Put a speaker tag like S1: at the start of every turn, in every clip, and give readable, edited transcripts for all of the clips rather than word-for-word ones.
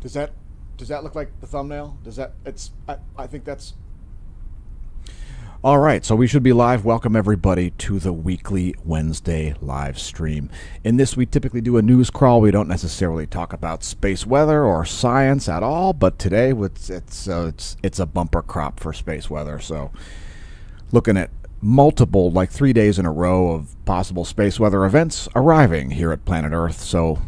S1: Does that look like the thumbnail? Does that it's I think that's all right, so we should be live. Welcome everybody to the weekly Wednesday live stream. In this, we typically do a news crawl. We don't necessarily talk about space weather or science at all, but today it's a bumper crop for space weather. So, looking at multiple, like 3 days in a row of possible space weather events arriving here at planet Earth. So,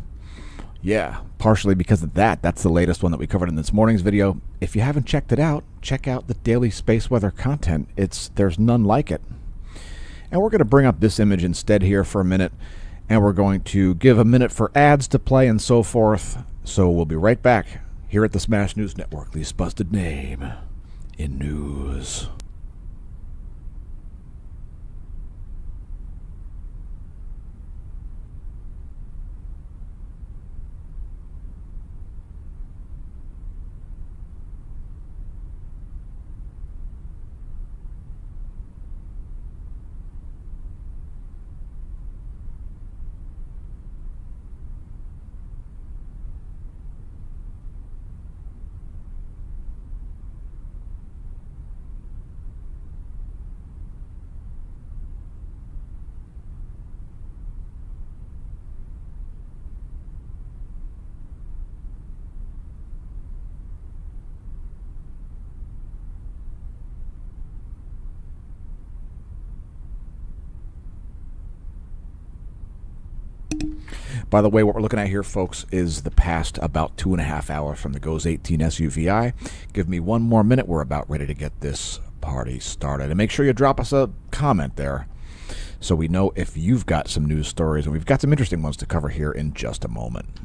S1: yeah, partially because of that. That's the latest one that we covered in this morning's video. If you haven't checked it out, check out the daily space weather content. There's none like it. And we're going to bring up this image instead here for a minute, and we're going to give a minute for ads to play and so forth. So we'll be right back here at the Smash News Network, least busted name in news. By the way, what we're looking at here, folks, is the past about 2.5 hours from the GOES 18 SUVI. Give me one more minute. We're about ready to get this party started. And make sure you drop us a comment there so we know if you've got some news stories. And we've got some interesting ones to cover here in just a moment.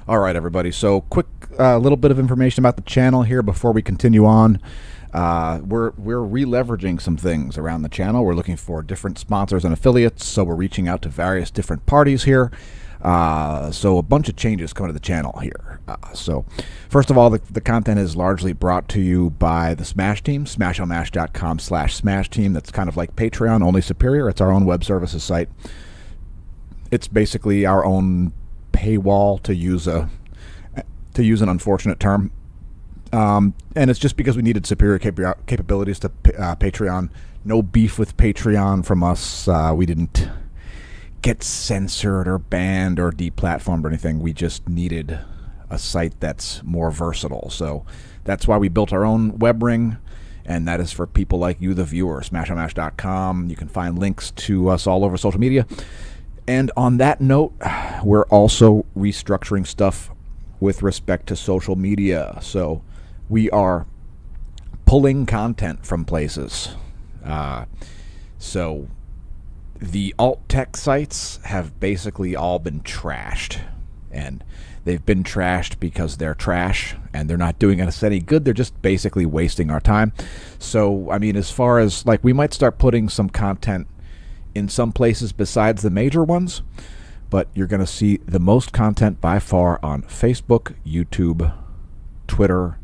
S1: All right, everybody. So, quick little bit of information about the channel here before we continue on. We're re-leveraging some things around the channel. We're looking for different sponsors and affiliates, so we're reaching out to various different parties here. So a bunch of changes coming to the channel here. So first of all, the content is largely brought to you by the Smash Team, smashonmash.com/Smash Team. That's kind of like Patreon, only superior. It's our own web services site. It's basically our own paywall, to use an unfortunate term. And it's just because we needed superior capabilities to Patreon. No beef with Patreon from us. We didn't get censored or banned or deplatformed or anything. We just needed a site that's more versatile. So that's why we built our own web ring, and that is for people like you, the viewer. smashonmash.com. You can find links to us all over social media. And on that note, we're also restructuring stuff with respect to social media. So we are pulling content from places. So the alt tech sites have basically all been trashed. And they've been trashed because they're trash and they're not doing us any good. They're just basically wasting our time. So, I mean, as far as, like, we might start putting some content in some places besides the major ones, but you're going to see the most content by far on Facebook, YouTube, Twitter,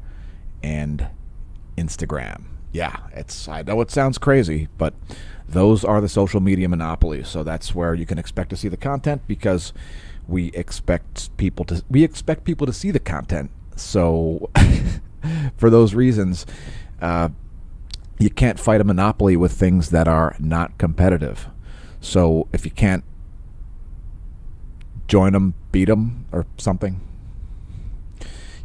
S1: and Instagram. Yeah, I know it sounds crazy, but those are the social media monopolies. So that's where you can expect to see the content, because we expect people to see the content. So for those reasons, you can't fight a monopoly with things that are not competitive. So if you can't join them, beat them, or something.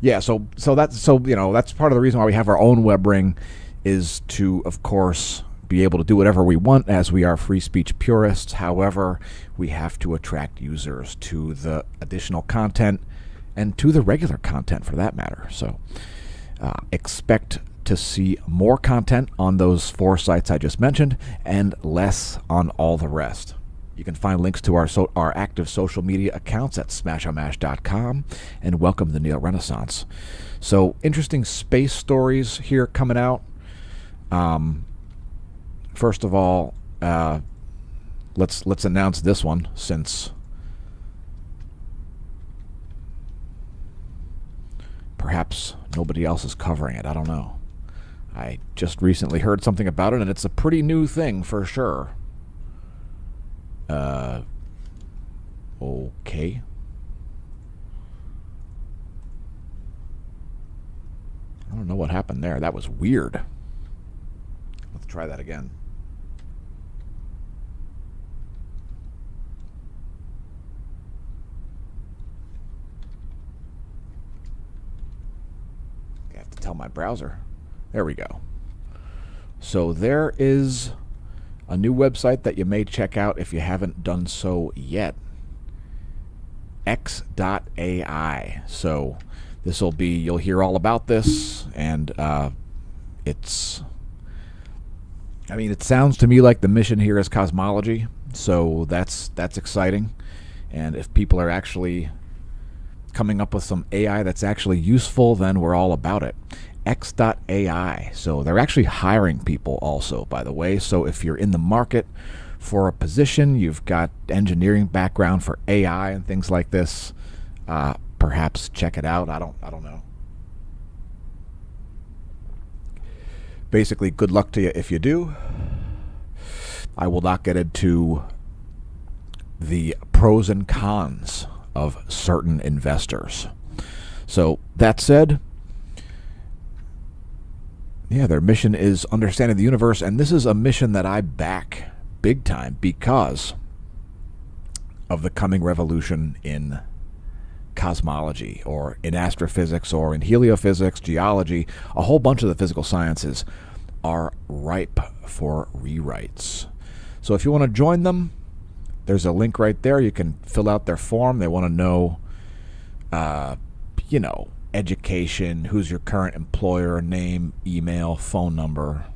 S1: Yeah, so that's part of the reason why we have our own web ring, is to, of course, be able to do whatever we want as we are free speech purists. However, we have to attract users to the additional content and to the regular content for that matter. So expect to see more content on those 4 sites I just mentioned and less on all the rest. You can find links to our active social media accounts at smashomash.com, and welcome to the Neo Renaissance. So interesting space stories here coming out. First of all, let's announce this one, since perhaps nobody else is covering it. I don't know. I just recently heard something about it, and it's a pretty new thing for sure. Okay. I don't know what happened there. That was weird. Let's try that again. I have to tell my browser. There we go. So there is a new website that you may check out if you haven't done so yet. X.ai. So this will be, you'll hear all about this, and it sounds to me like the mission here is cosmology, so that's exciting. And if people are actually coming up with some AI that's actually useful, then we're all about it. X.ai. So they're actually hiring people also, by the way. So if you're in the market for a position, you've got engineering background for AI and things like this, perhaps check it out. I don't know. Basically, good luck to you if you do. I will not get into the pros and cons of certain investors. So that said, yeah, their mission is understanding the universe, and this is a mission that I back big time because of the coming revolution in cosmology, or in astrophysics, or in heliophysics, geology. A whole bunch of the physical sciences are ripe for rewrites. So if you want to join them, there's a link right there. You can fill out their form. They want to know, education, who's your current employer, name, email, phone number,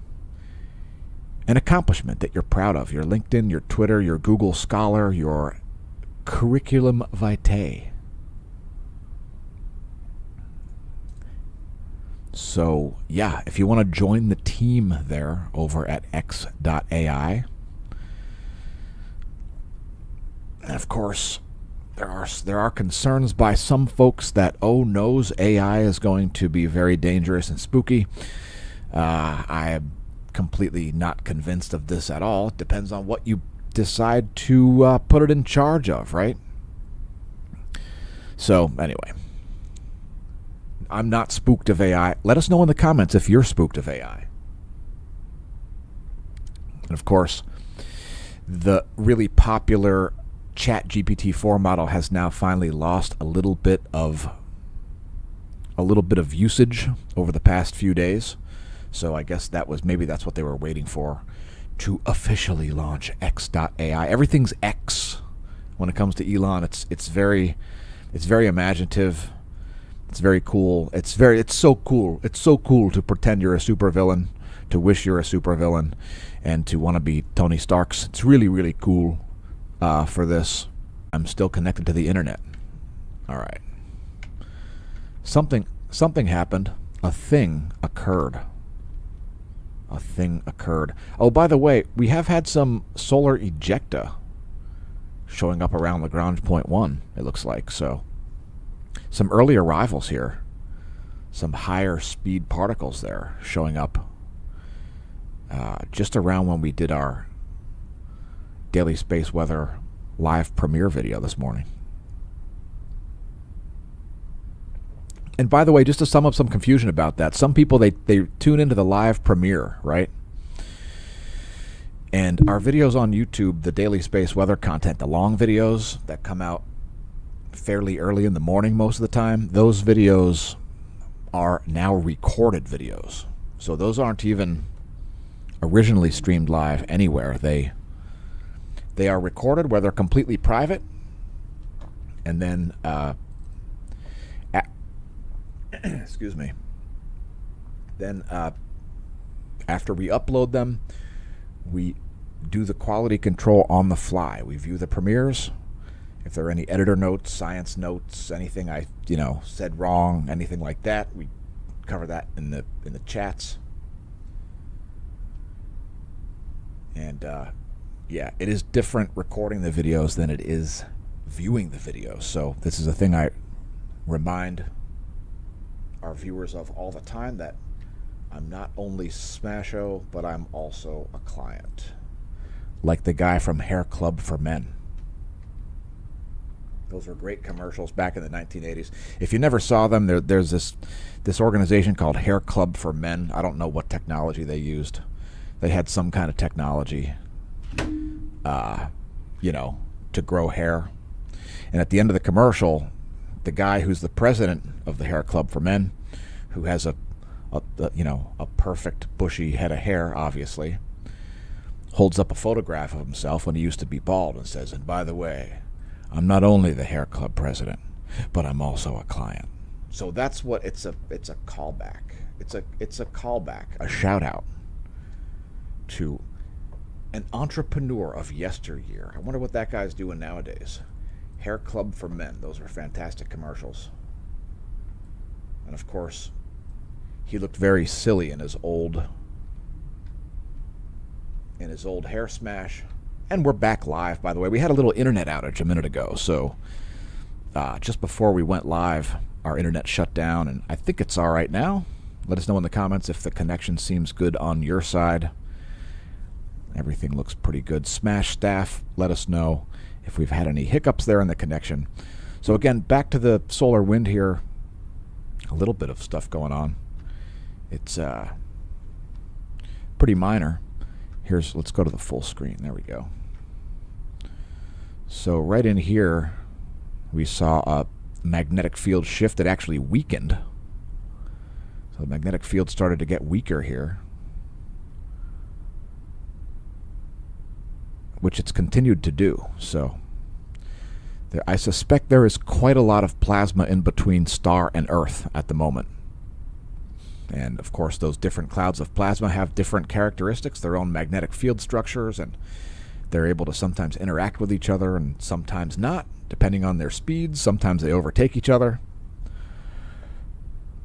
S1: an accomplishment that you're proud of, your LinkedIn, your Twitter, your Google Scholar, your curriculum vitae. So, yeah, if you want to join the team there over at X.ai, and of course, there are concerns by some folks that, knows AI is going to be very dangerous and spooky. I am completely not convinced of this at all. It depends on what you decide to put it in charge of, right? So, anyway, I'm not spooked of AI. Let us know in the comments if you're spooked of AI. And of course, the really popular ChatGPT-4 model has now finally lost a little bit of usage over the past few days. So I guess that's what they were waiting for, to officially launch X.ai. Everything's X when it comes to Elon. It's very imaginative. It's very cool. It's so cool. It's so cool to pretend you're a supervillain, to wish you're a supervillain, and to want to be Tony Stark's. It's really, really cool. For this, I'm still connected to the internet. All right. Something happened. A thing occurred. Oh, by the way, we have had some solar ejecta showing up around Lagrange point 1, it looks like. So some early arrivals here. Some higher speed particles there showing up just around when we did our Daily Space Weather live premiere video this morning. And by the way, just to sum up some confusion about that, some people, they tune into the live premiere, right? And our videos on YouTube, the Daily Space Weather content, the long videos that come out fairly early in the morning most of the time, those videos are now recorded videos. So those aren't even originally streamed live anywhere. They are recorded where they're completely private, and then excuse me. Then after we upload them, we do the quality control on the fly. We view the premieres. If there are any editor notes, science notes, anything I said wrong, anything like that, we cover that in the chats. And yeah, it is different recording the videos than it is viewing the videos. So this is a thing I remind our viewers of all the time, that I'm not only Smasho, but I'm also a client. Like the guy from Hair Club for Men. Those were great commercials back in the 1980s. If you never saw them, there's this organization called Hair Club for Men. I don't know what technology they used. They had some kind of technology, to grow hair. And at the end of the commercial, the guy who's the president of the Hair Club for Men, who has a perfect bushy head of hair, obviously, holds up a photograph of himself when he used to be bald and says, "And by the way, I'm not only the Hair Club president, but I'm also a client." So that's what it's a callback. It's a callback, a shout out to an entrepreneur of yesteryear. I wonder what that guy's doing nowadays. Hair Club for Men. Those were fantastic commercials. And of course, he looked very silly in his old hair smash. And we're back live, by the way. We had a little internet outage a minute ago, so just before we went live, our internet shut down, and I think it's all right now. Let us know in the comments if the connection seems good on your side. Everything looks pretty good. Smash staff, let us know if we've had any hiccups there in the connection. So again, back to the solar wind here. A little bit of stuff going on. It's pretty minor. Let's go to the full screen. There we go. So right in here, we saw a magnetic field shift that actually weakened. So the magnetic field started to get weaker here, which it's continued to do. So I suspect there is quite a lot of plasma in between star and Earth at the moment. And of course, those different clouds of plasma have different characteristics, their own magnetic field structures, and they're able to sometimes interact with each other and sometimes not, depending on their speeds. Sometimes they overtake each other.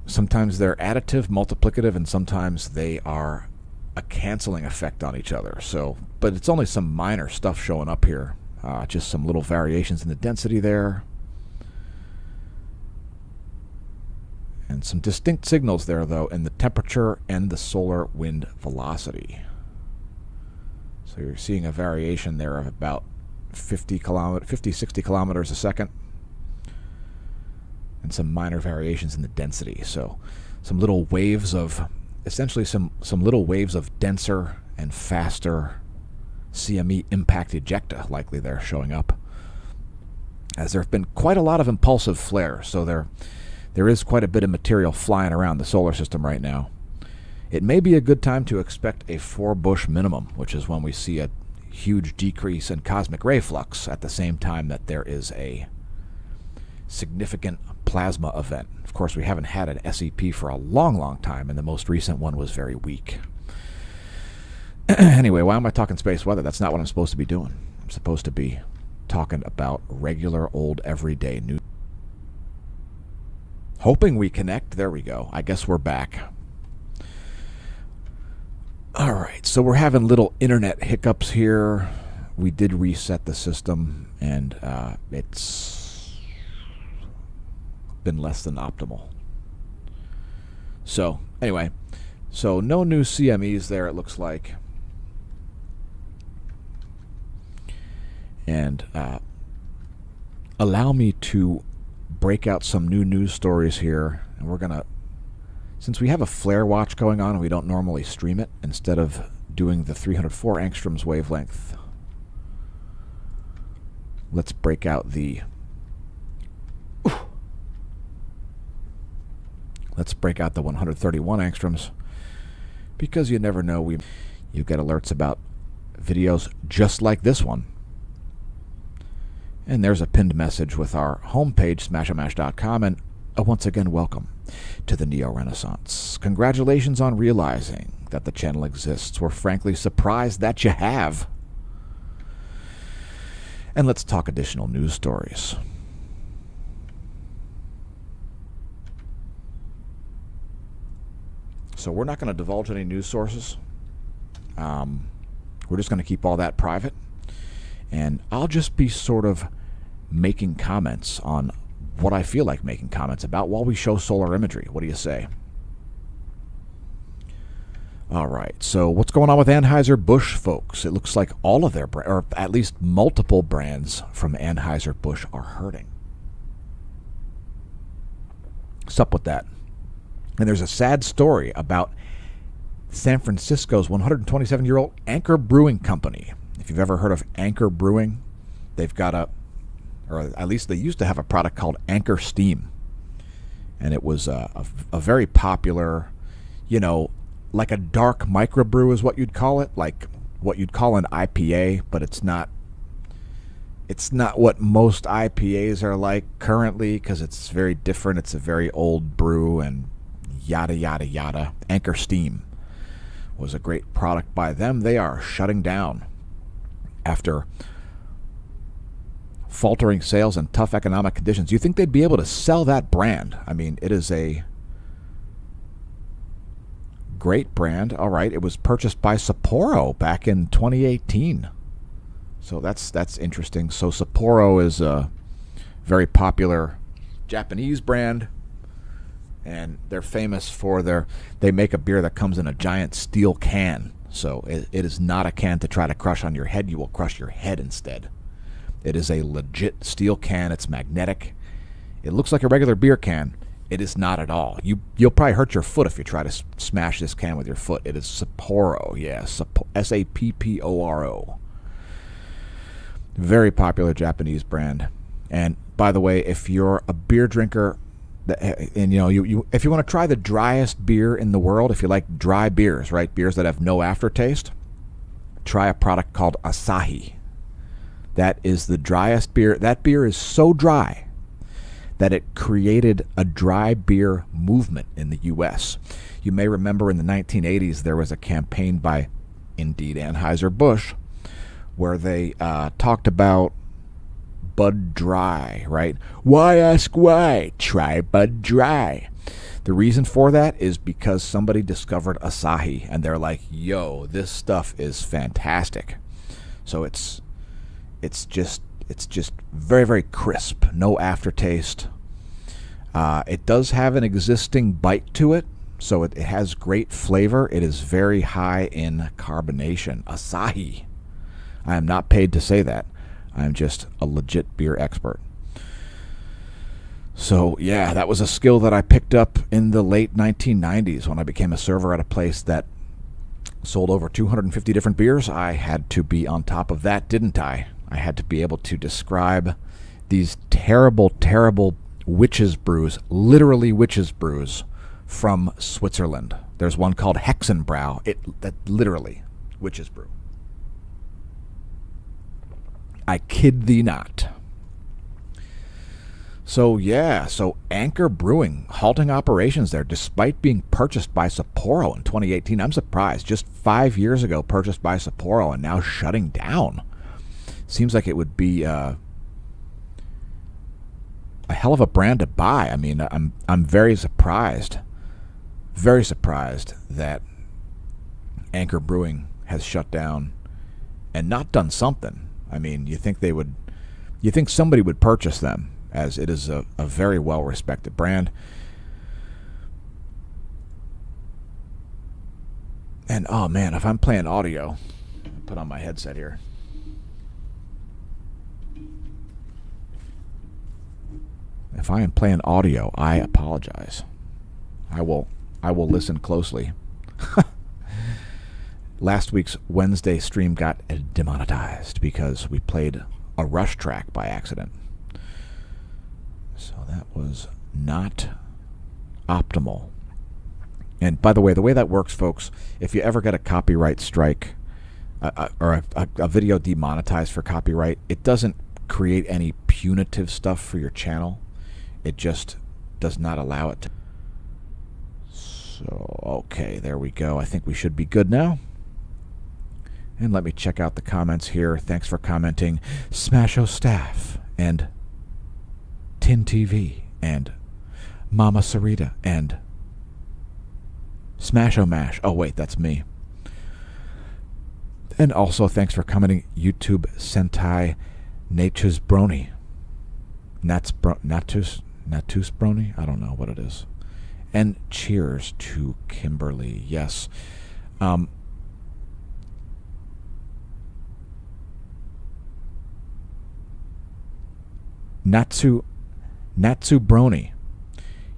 S1: Sometimes they're additive, multiplicative, and sometimes they are a canceling effect on each other. So, but it's only some minor stuff showing up here. Just some little variations in the density there. And some distinct signals there, though, in the temperature and the solar wind velocity. So you're seeing a variation there of about 50, 60 kilometers a second. And some minor variations in the density. So some little waves of, essentially some little waves of denser and faster CME impact ejecta likely there showing up. As there have been quite a lot of impulsive flares, so there is quite a bit of material flying around the solar system right now. It may be a good time to expect a 4-Bush minimum, which is when we see a huge decrease in cosmic ray flux at the same time that there is a significant plasma event. Of course, we haven't had an SEP for a long, long time, and the most recent one was very weak. Anyway, why am I talking space weather? That's not what I'm supposed to be doing. I'm supposed to be talking about regular old everyday news. Hoping we connect. There we go. I guess we're back. All right, so we're having little internet hiccups here. We did reset the system, and it's been less than optimal. So anyway, so no new CMEs there, it looks like. And allow me to break out some new news stories here. And we're going to, since we have a flare watch going on and we don't normally stream it, instead of doing the 304 angstroms wavelength, let's break out the Let's break out the 131 angstroms, because you never know You get alerts about videos just like this one. And there's a pinned message with our homepage, smashandmash.com, and once again, welcome to the Neo-Renaissance. Congratulations on realizing that the channel exists. We're frankly surprised that you have. And let's talk additional news stories. So we're not going to divulge any news sources. We're just going to keep all that private. And I'll just be sort of making comments on what I feel like making comments about while we show solar imagery. What do you say? All right, so what's going on with Anheuser-Busch, folks? It looks like all of their, or at least multiple brands from Anheuser-Busch are hurting. What's up with that? And there's a sad story about San Francisco's 127-year-old Anchor Brewing Company. If you've ever heard of Anchor Brewing, they've got or at least they used to have a product called Anchor Steam. And it was a very popular, like a dark microbrew is what you'd call it, like what you'd call an IPA, but it's not what most IPAs are like currently, because it's very different. It's a very old brew and yada, yada, yada. Anchor Steam was a great product by them. They are shutting down after faltering sales and tough economic conditions. You think they'd be able to sell that brand? I mean, it is a great brand. All right, it was purchased by Sapporo back in 2018. So that's interesting. So Sapporo is a very popular Japanese brand, and they're famous for they make a beer that comes in a giant steel can. So it is not a can to try to crush on your head. You will crush your head instead. It is a legit steel can. It's magnetic. It looks like a regular beer can. It is not at all. You'll probably hurt your foot if you try to smash this can with your foot. It is Sapporo. Yes, Sapporo. Very popular Japanese brand. And by the way, if you're a beer drinker, and if you want to try the driest beer in the world, if you like dry beers, right, beers that have no aftertaste, try a product called Asahi. That is the driest beer. That beer is so dry that it created a dry beer movement in the U.S. You may remember in the 1980s there was a campaign by, indeed, Anheuser-Busch, where they talked about Bud Dry, right? Why ask why? Try Bud Dry. The reason for that is because somebody discovered Asahi, and they're like, yo, this stuff is fantastic. So it's just very, very crisp, no aftertaste. It does have an existing bite to it, so it has great flavor. It is very high in carbonation. Asahi. I am not paid to say that. I'm just a legit beer expert. So, yeah, that was a skill that I picked up in the late 1990s when I became a server at a place that sold over 250 different beers. I had to be on top of that, didn't I? I had to be able to describe these terrible, terrible witches brews, literally witches brews from Switzerland. There's one called Hexenbrau. That literally witches brew. I kid thee not. So yeah, so Anchor Brewing halting operations there despite being purchased by Sapporo in 2018. I'm surprised. Just 5 years ago purchased by Sapporo and now shutting down. Seems like it would be a hell of a brand to buy. I mean, I'm very surprised that Anchor Brewing has shut down and not done something. I mean, you think somebody would purchase them, as it is a very well-respected brand. And, oh man, if I'm playing audio, put on my headset here. If I am playing audio, I apologize. I will listen closely. Last week's Wednesday stream got demonetized because we played a Rush track by accident. So that was not optimal. And by the way that works, folks, if you ever get a copyright strike or a video demonetized for copyright, it doesn't create any punitive stuff for your channel. It just does not allow it to. So, okay, there we go. I think we should be good now. And let me check out the comments here. Thanks for commenting, Smasho Staff, and Tin TV, and Mama Sarita, and Smasho Mash. Oh, wait, that's me. And also, thanks for commenting, YouTube Sentai Nature's Brony. Natus Brony? I don't know what it is. And cheers to Kimberly. Yes. Natsu Brony.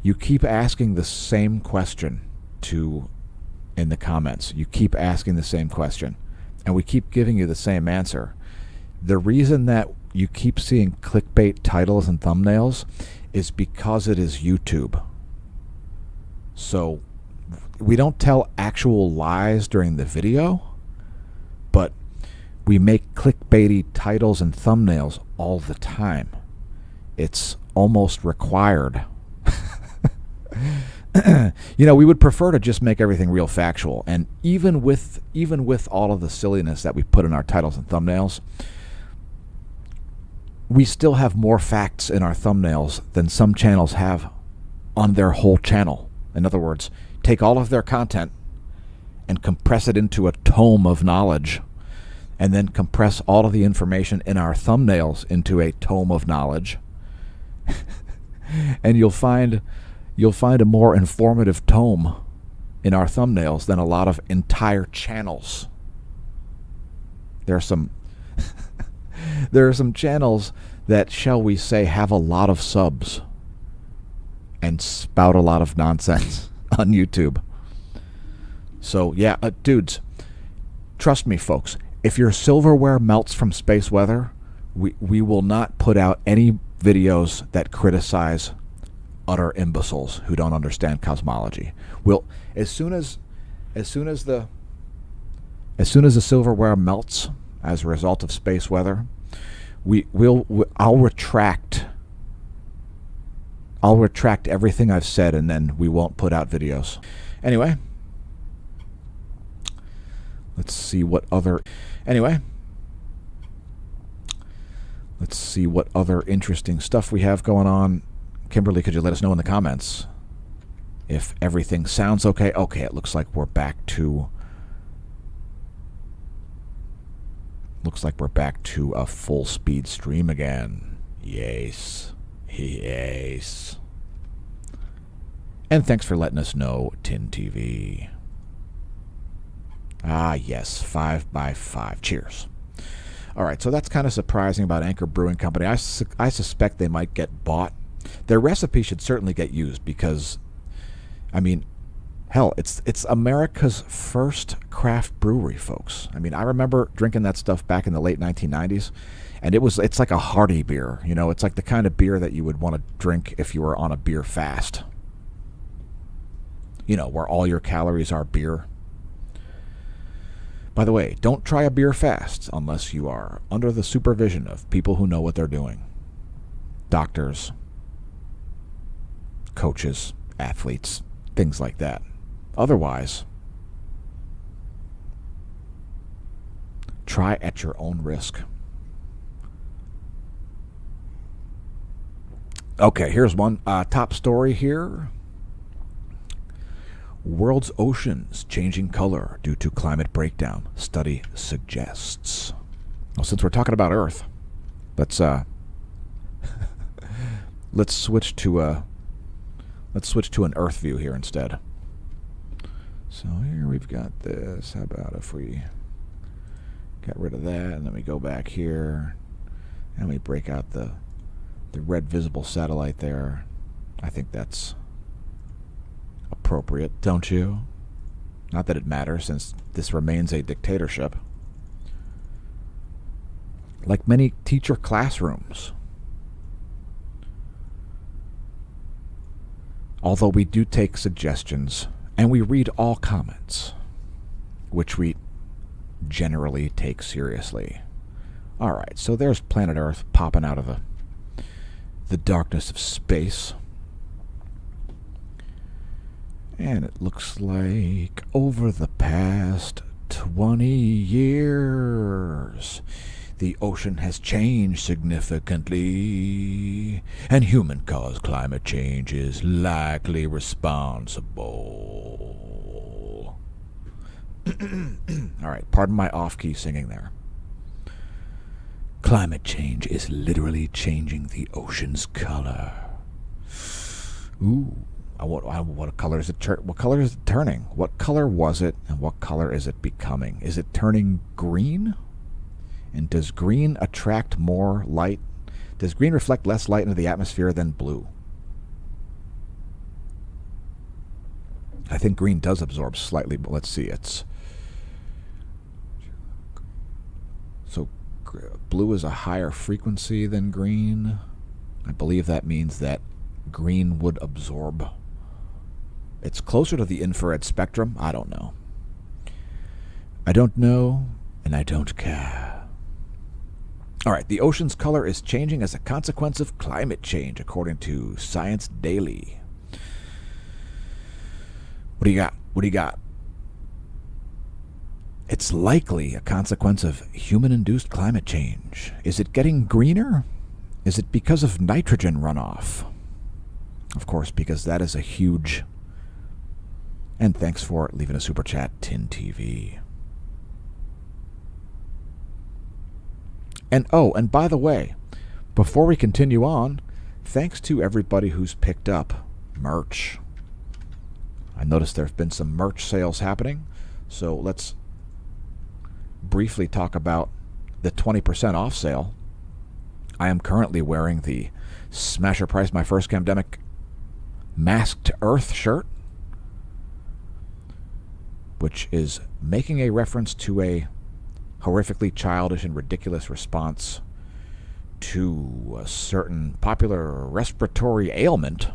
S1: You keep asking the same question in the comments. You keep asking the same question. And we keep giving you the same answer. The reason that you keep seeing clickbait titles and thumbnails is because it is YouTube. So we don't tell actual lies during the video, but we make clickbaity titles and thumbnails all the time. It's almost required. We would prefer to just make everything real factual. And even with all of the silliness that we put in our titles and thumbnails, we still have more facts in our thumbnails than some channels have on their whole channel. In other words, take all of their content and compress it into a tome of knowledge, and then compress all of the information in our thumbnails into a tome of knowledge. And you'll find a more informative tome in our thumbnails than a lot of entire channels. There are some channels that, shall we say, have a lot of subs and spout a lot of nonsense on YouTube. So yeah, dudes, trust me, folks, if your silverware melts from space weather, we will not put out any videos that criticize utter imbeciles who don't understand cosmology. We'll as soon as the silverware melts as a result of space weather, I'll retract everything I've said, and then we won't put out videos. Anyway, let's see what other interesting stuff we have going on. Kimberly, could you let us know in the comments if everything sounds okay? Okay, it looks like we're back to a full speed stream again. Yes. Yes. And thanks for letting us know, Tin TV. Ah, yes, 5x5. Cheers. All right, so that's kind of surprising about Anchor Brewing Company. I suspect they might get bought. Their recipe should certainly get used because, I mean, hell, it's America's first craft brewery, folks. I mean, I remember drinking that stuff back in the late 1990s, and it's like a hearty beer. You know, it's like the kind of beer that you would want to drink if you were on a beer fast. You know, where all your calories are beer. By the way, don't try a beer fast unless you are under the supervision of people who know what they're doing. Doctors, coaches, athletes, things like that. Otherwise, try at your own risk. Okay, here's one top story here. World's oceans changing color due to climate breakdown, study suggests. Well, since we're talking about Earth, let's switch to an Earth view here instead. So here we've got this. How about if we get rid of that, and then we go back here, and we break out the red visible satellite there. I think that's appropriate, don't you? Not that it matters, since this remains a dictatorship. Like many teacher classrooms. Although we do take suggestions And we read all comments, which we generally take seriously. All right, so there's planet Earth popping out of the darkness of space. And it looks like over the past 20 years, the ocean has changed significantly, and human-caused climate change is likely responsible. All right, pardon my off-key singing there. Climate change is literally changing the ocean's color. Ooh. What color is it? What color is it turning? What color was it, and what color is it becoming? Is it turning green? And does green attract more light? Does green reflect less light into the atmosphere than blue? I think green does absorb slightly, but let's see. It's so blue is a higher frequency than green. I believe that means that green would absorb. It's closer to the infrared spectrum. I don't know. I don't know, and I don't care. All right, the ocean's color is changing as a consequence of climate change, according to Science Daily. What do you got? What do you got? It's likely a consequence of human-induced climate change. Is it getting greener? Is it because of nitrogen runoff? Of course, because that is a huge... And thanks for leaving a super chat, Tin TV. And by the way, before we continue on, thanks to everybody who's picked up merch. I noticed there have been some merch sales happening, so let's briefly talk about the 20% off sale. I am currently wearing the Smasher Price My First Scamdemic Masked Earth shirt, which is making a reference to a horrifically childish and ridiculous response to a certain popular respiratory ailment.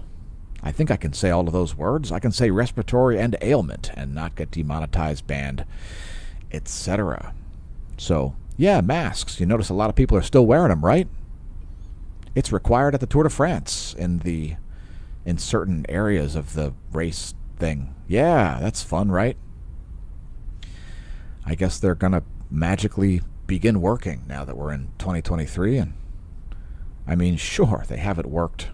S1: I think I can say all of those words. I can say respiratory and ailment and not get demonetized, banned, etc. So, yeah, masks. You notice a lot of people are still wearing them, right? It's required at the Tour de France in certain areas of the race thing. Yeah, that's fun, right? I guess they're going to magically begin working now that we're in 2023. And I mean, sure, they haven't worked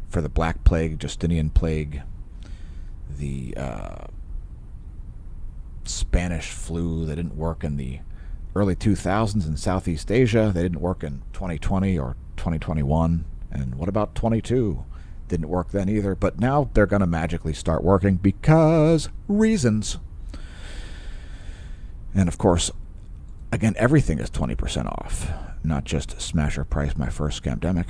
S1: for the Black Plague, Justinian Plague, the Spanish flu. They didn't work in the early 2000s in Southeast Asia. They didn't work in 2020 or 2021. And what about 22? Didn't work then either. But now they're going to magically start working because reasons. And of course, again, everything is 20% off, not just Smasher Price My First Scamdemic.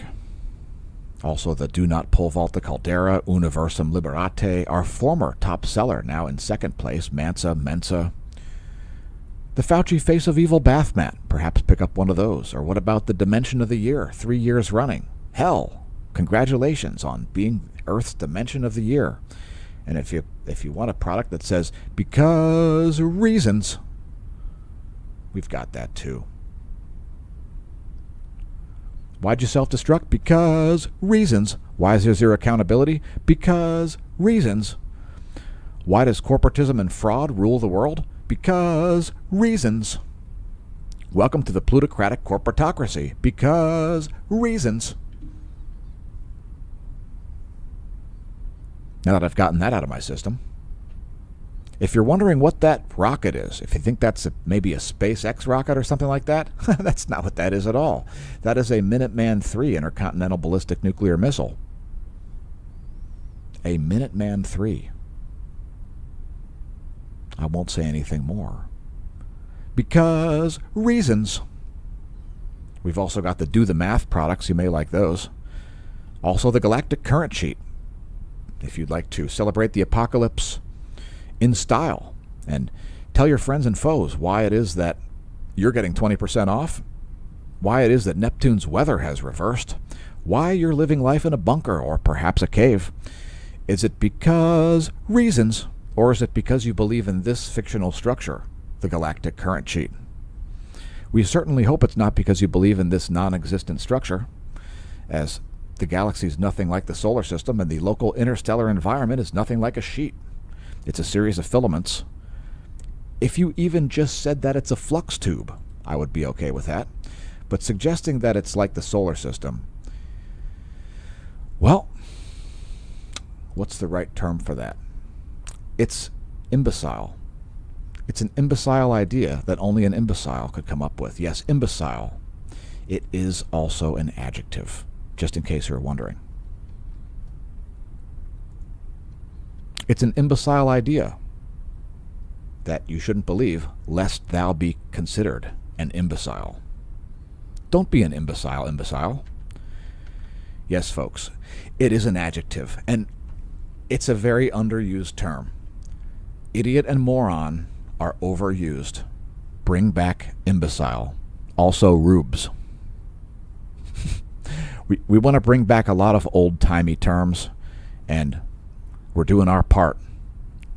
S1: Also, the Do Not Pole Vault the Caldera, Universum Liberate, our former top seller, now in second place, Mensa. The Fauci Face of Evil bath mat, perhaps pick up one of those. Or what about the Dimension of the Year, 3 years running? Hell, congratulations on being Earth's Dimension of the Year. And if you want a product that says, because reasons, we've got that too. Why'd you self-destruct? Because reasons. Why is there zero accountability? Because reasons. Why does corporatism and fraud rule the world? Because reasons. Welcome to the plutocratic corporatocracy. Because reasons. Now that I've gotten that out of my system. If you're wondering what that rocket is, if you think that's maybe a SpaceX rocket or something like that, that's not what that is at all. That is a Minuteman III intercontinental ballistic nuclear missile. A Minuteman III. I won't say anything more. Because reasons. We've also got the Do the Math products. You may like those. Also the Galactic Current Sheet. If you'd like to celebrate the apocalypse in style and tell your friends and foes why it is that you're getting 20% off, why it is that Neptune's weather has reversed, why you're living life in a bunker or perhaps a cave. Is it because reasons, or is it because you believe in this fictional structure, the galactic current sheet? We certainly hope it's not because you believe in this non-existent structure, as the galaxy is nothing like the solar system and the local interstellar environment is nothing like a sheet. It's a series of filaments. If you even just said that it's a flux tube, I would be okay with that. But suggesting that it's like the solar system, well, what's the right term for that? It's imbecile. It's an imbecile idea that only an imbecile could come up with. Yes, imbecile. It is also an adjective, just in case you're wondering. It's an imbecile idea that you shouldn't believe, lest thou be considered an imbecile. Don't be an imbecile. Yes, folks, it is an adjective, and it's a very underused term. Idiot and moron are overused. Bring back imbecile. Also rubes. we want to bring back a lot of old-timey terms, and we're doing our part.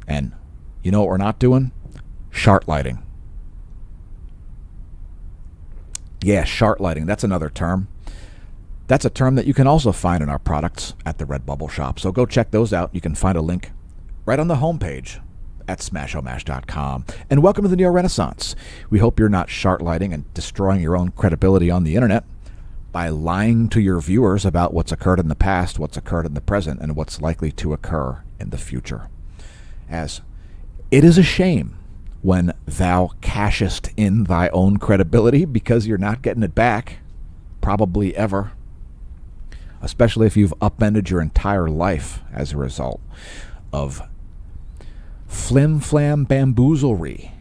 S1: And you know what we're not doing? Shart lighting. Yeah, shart lighting. That's another term. That's a term that you can also find in our products at the Redbubble shop. So go check those out. You can find a link right on the homepage at smashomash.com. And welcome to the Neo Renaissance. We hope you're not shart lighting and destroying your own credibility on the internet by lying to your viewers about what's occurred in the past, what's occurred in the present, and what's likely to occur in the future. As it is a shame when thou cashest in thy own credibility because you're not getting it back, probably ever, especially if you've upended your entire life as a result of flim-flam bamboozlery,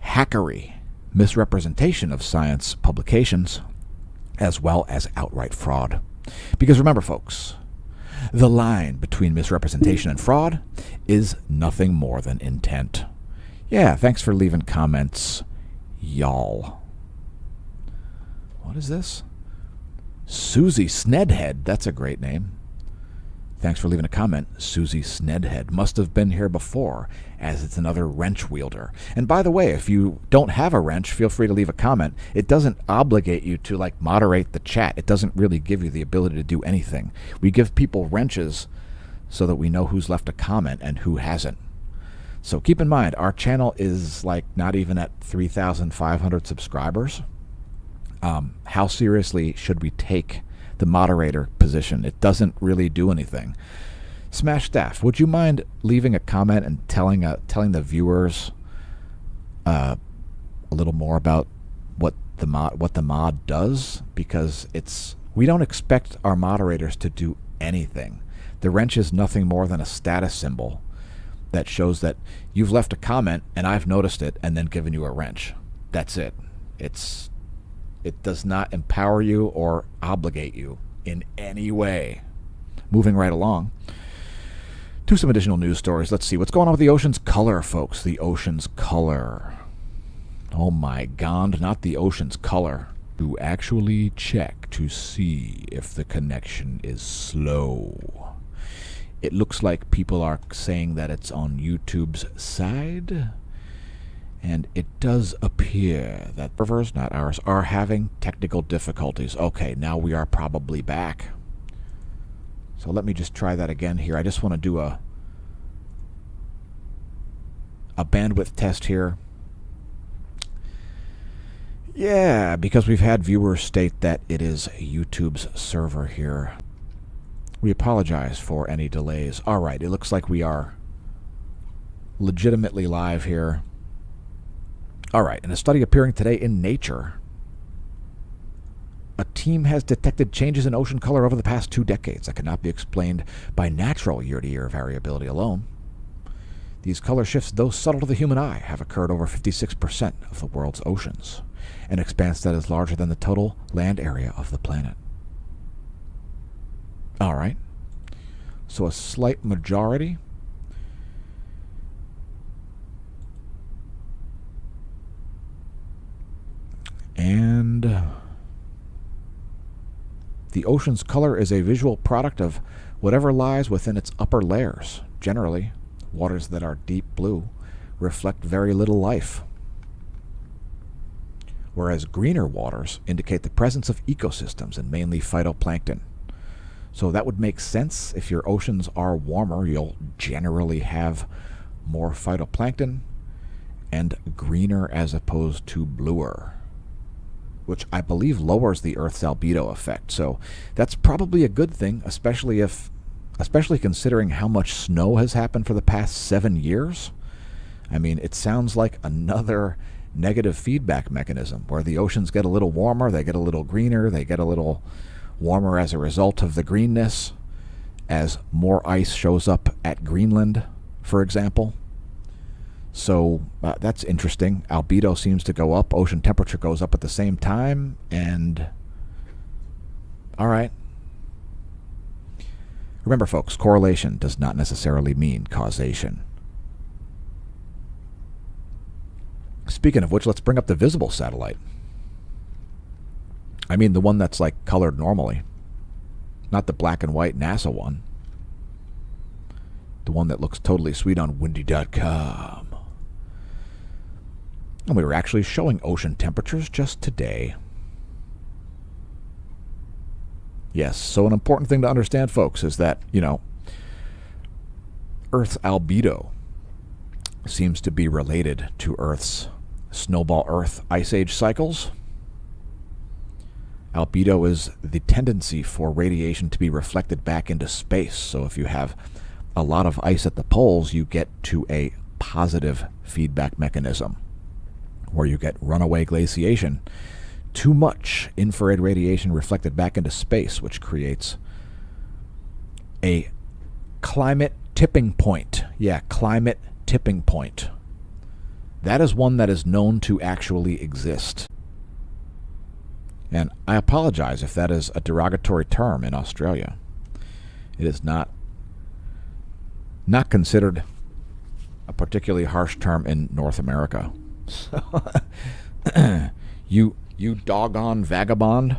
S1: hackery, misrepresentation of science publications, as well as outright fraud. Because remember, folks, the line between misrepresentation and fraud is nothing more than intent. Yeah, thanks for leaving comments, y'all. What is this? Susie Snedhead. That's a great name. Thanks for leaving a comment. Susie Snedhead must have been here before, as it's another wrench wielder. And by the way, if you don't have a wrench, feel free to leave a comment. It doesn't obligate you to moderate the chat. It doesn't really give you the ability to do anything. We give people wrenches so that we know who's left a comment and who hasn't. So keep in mind, our channel is not even at 3,500 subscribers. How seriously should we take the moderator position? It doesn't really do anything. Smash staff, would you mind leaving a comment and telling the viewers a little more about what the mod does? Because we don't expect our moderators to do anything. The wrench is nothing more than a status symbol that shows that you've left a comment and I've noticed it and then given you a wrench. That's it. It does not empower you or obligate you in any way. Moving right along to some additional news stories. Let's see what's going on with the ocean's color, folks. The ocean's color. Oh my God, not the ocean's color. To actually check to see if the connection is slow. It looks like people are saying that it's on YouTube's side. And it does appear that servers, not ours, are having technical difficulties. Okay, now we are probably back. So let me just try that again here. I just want to do a bandwidth test here. Yeah, because we've had viewers state that it is YouTube's server here. We apologize for any delays. All right, it looks like we are legitimately live here. All right, in a study appearing today in Nature, a team has detected changes in ocean color over the past 2 decades that cannot be explained by natural year-to-year variability alone. These color shifts, though subtle to the human eye, have occurred over 56% of the world's oceans, an expanse that is larger than the total land area of the planet. All right, so a slight majority. And The ocean's color is a visual product of whatever lies within its upper layers. Generally, waters that are deep blue reflect very little life, whereas greener waters indicate the presence of ecosystems and mainly phytoplankton. So that would make sense. If your oceans are warmer, you'll generally have more phytoplankton and greener as opposed to bluer, which I believe lowers the Earth's albedo effect. So that's probably a good thing, especially considering how much snow has happened for the past 7 years. I mean, it sounds like another negative feedback mechanism where the oceans get a little warmer, they get a little greener, they get a little warmer as a result of the greenness, as more ice shows up at Greenland, for example. So that's interesting. Albedo seems to go up, ocean temperature goes up at the same time, and all right. Remember, folks, correlation does not necessarily mean causation. Speaking of which, let's bring up the visible satellite. I mean the one that's like colored normally. Not the black and white NASA one. The one that looks totally sweet on windy.com. And we were actually showing ocean temperatures just today. Yes, so an important thing to understand, folks, is that, Earth's albedo seems to be related to Earth's snowball Earth ice age cycles. Albedo is the tendency for radiation to be reflected back into space. So if you have a lot of ice at the poles, you get to a positive feedback mechanism where you get runaway glaciation. Too much infrared radiation reflected back into space, which creates a climate tipping point. Yeah, climate tipping point. That is one that is known to actually exist. And I apologize if that is a derogatory term in Australia. It is not considered a particularly harsh term in North America. So, you doggone vagabond.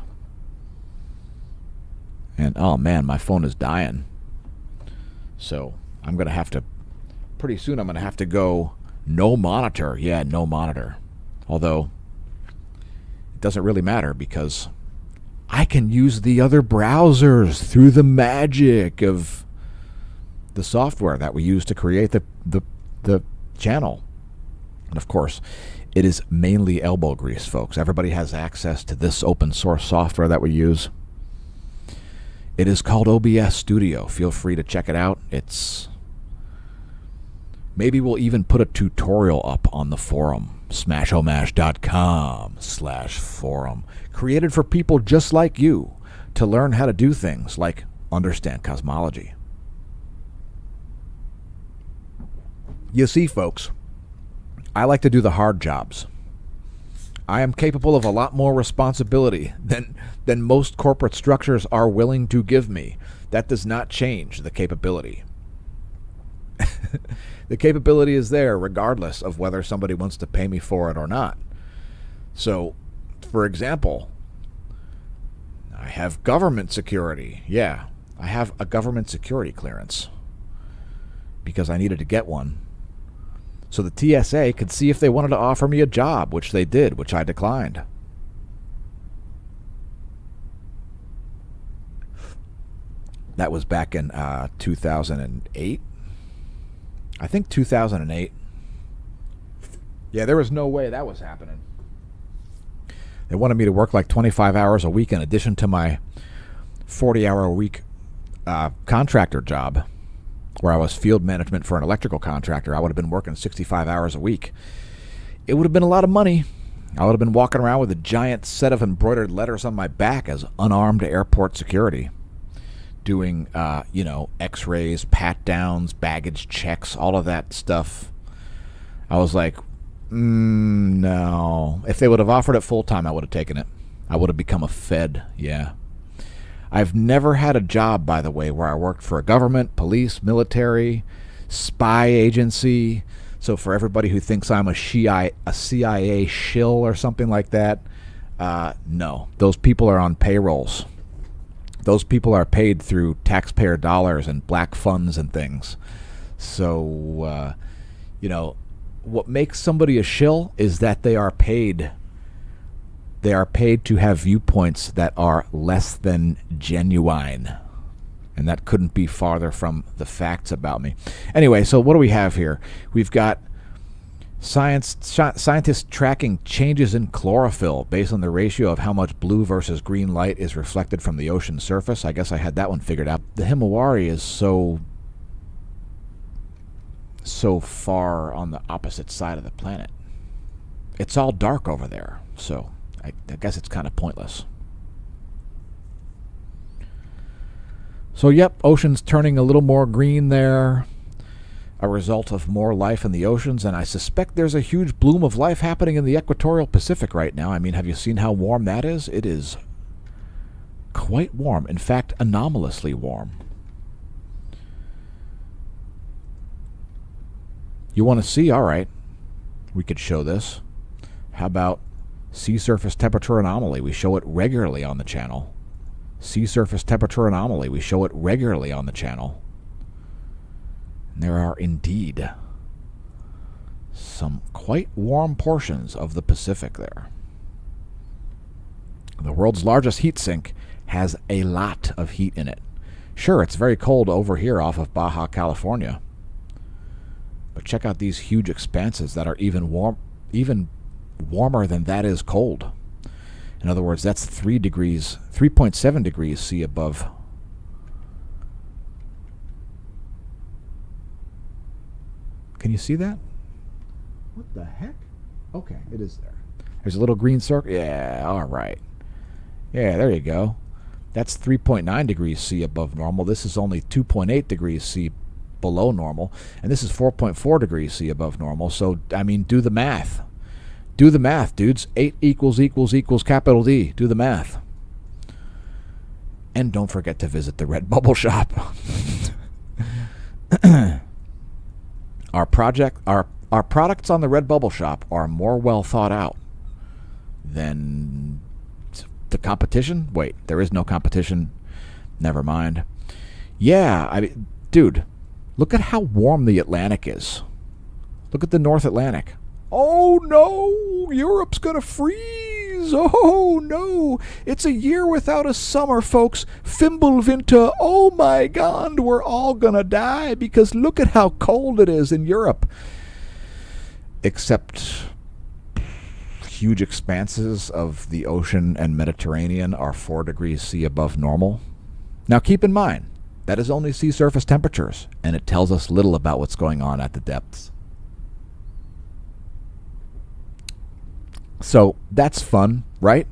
S1: And oh man, my phone is dying. So I'm going to have to, pretty soon I'm going to have to go no monitor. Yeah, no monitor. Although it doesn't really matter because I can use the other browsers through the magic of the software that we use to create the channel. And of course, it is mainly elbow grease, folks. Everybody has access to this open source software that we use. It is called OBS Studio. Feel free to check it out. Maybe we'll even put a tutorial up on the forum, smashomash.com/forum, created for people just like you to learn how to do things like understand cosmology. You see, folks, I like to do the hard jobs. I am capable of a lot more responsibility than most corporate structures are willing to give me. That does not change the capability. The capability is there regardless of whether somebody wants to pay me for it or not. So, for example, I have government security. Yeah, I have a government security clearance because I needed to get one. So the TSA could see if they wanted to offer me a job, which they did, which I declined. That was back in 2008. I think 2008. Yeah, there was no way that was happening. They wanted me to work like 25 hours a week in addition to my 40-hour-a-week contractor job, where I was field management for an electrical contractor. I would have been working 65 hours a week. It would have been a lot of money. I would have been walking around with a giant set of embroidered letters on my back as unarmed airport security, doing, x-rays, pat-downs, baggage checks, all of that stuff. I was like, no. If they would have offered it full-time, I would have taken it. I would have become a Fed, yeah. I've never had a job, by the way, where I worked for a government, police, military, spy agency. So for everybody who thinks I'm a CIA shill or something like that, no. Those people are on payrolls. Those people are paid through taxpayer dollars and black funds and things. So, what makes somebody a shill is that they are paid. They are paid to have viewpoints that are less than genuine. And that couldn't be farther from the facts about me. Anyway, so what do we have here? We've got scientists tracking changes in chlorophyll based on the ratio of how much blue versus green light is reflected from the ocean surface. I guess I had that one figured out. The Himawari is so far on the opposite side of the planet. It's all dark over there, so I guess it's kind of pointless. So, yep, ocean's turning a little more green there, a result of more life in the oceans, and I suspect there's a huge bloom of life happening in the equatorial Pacific right now. I mean, have you seen how warm that is? It is quite warm. In fact, anomalously warm. You want to see? All right, we could show this. How about sea surface temperature anomaly? We show it regularly on the channel. Sea surface temperature anomaly. We show it regularly on the channel. There are indeed some quite warm portions of the Pacific there. The world's largest heat sink has a lot of heat in it. Sure, it's very cold over here off of Baja California. But check out these huge expanses that are even warmer than that is cold. In other words, that's 3.7 degrees C above. Can you see that? What the heck? Okay, it is there. There's a little green circle. Yeah, all right. Yeah, there you go. That's 3.9 degrees C above normal. This is only 2.8 degrees C below normal. And this is 4.4 degrees C above normal. So, I mean, do the math. Do the math, dudes. 8 equals capital D. Do the math. And don't forget to visit the Redbubble shop. Our products on the Redbubble shop are more well thought out than the competition. Wait, there is no competition. Never mind. Yeah, I mean, dude, look at how warm the Atlantic is. Look at the North Atlantic. Oh no, Europe's gonna freeze. Oh no, it's a year without a summer, folks. Fimbulwinter. Oh my God, we're all gonna die because look at how cold it is in Europe. Except huge expanses of the ocean and Mediterranean are 4 degrees C above normal. Now keep in mind, that is only sea surface temperatures, and it tells us little about what's going on at the depths. So that's fun, right?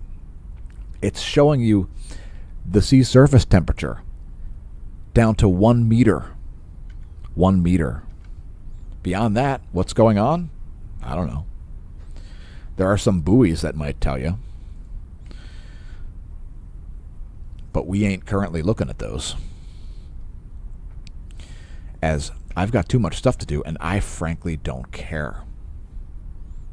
S1: It's showing you the sea surface temperature down to 1 meter. 1 meter. Beyond that, what's going on? I don't know. There are some buoys that might tell you. But we ain't currently looking at those. As I've got too much stuff to do, and I frankly don't care.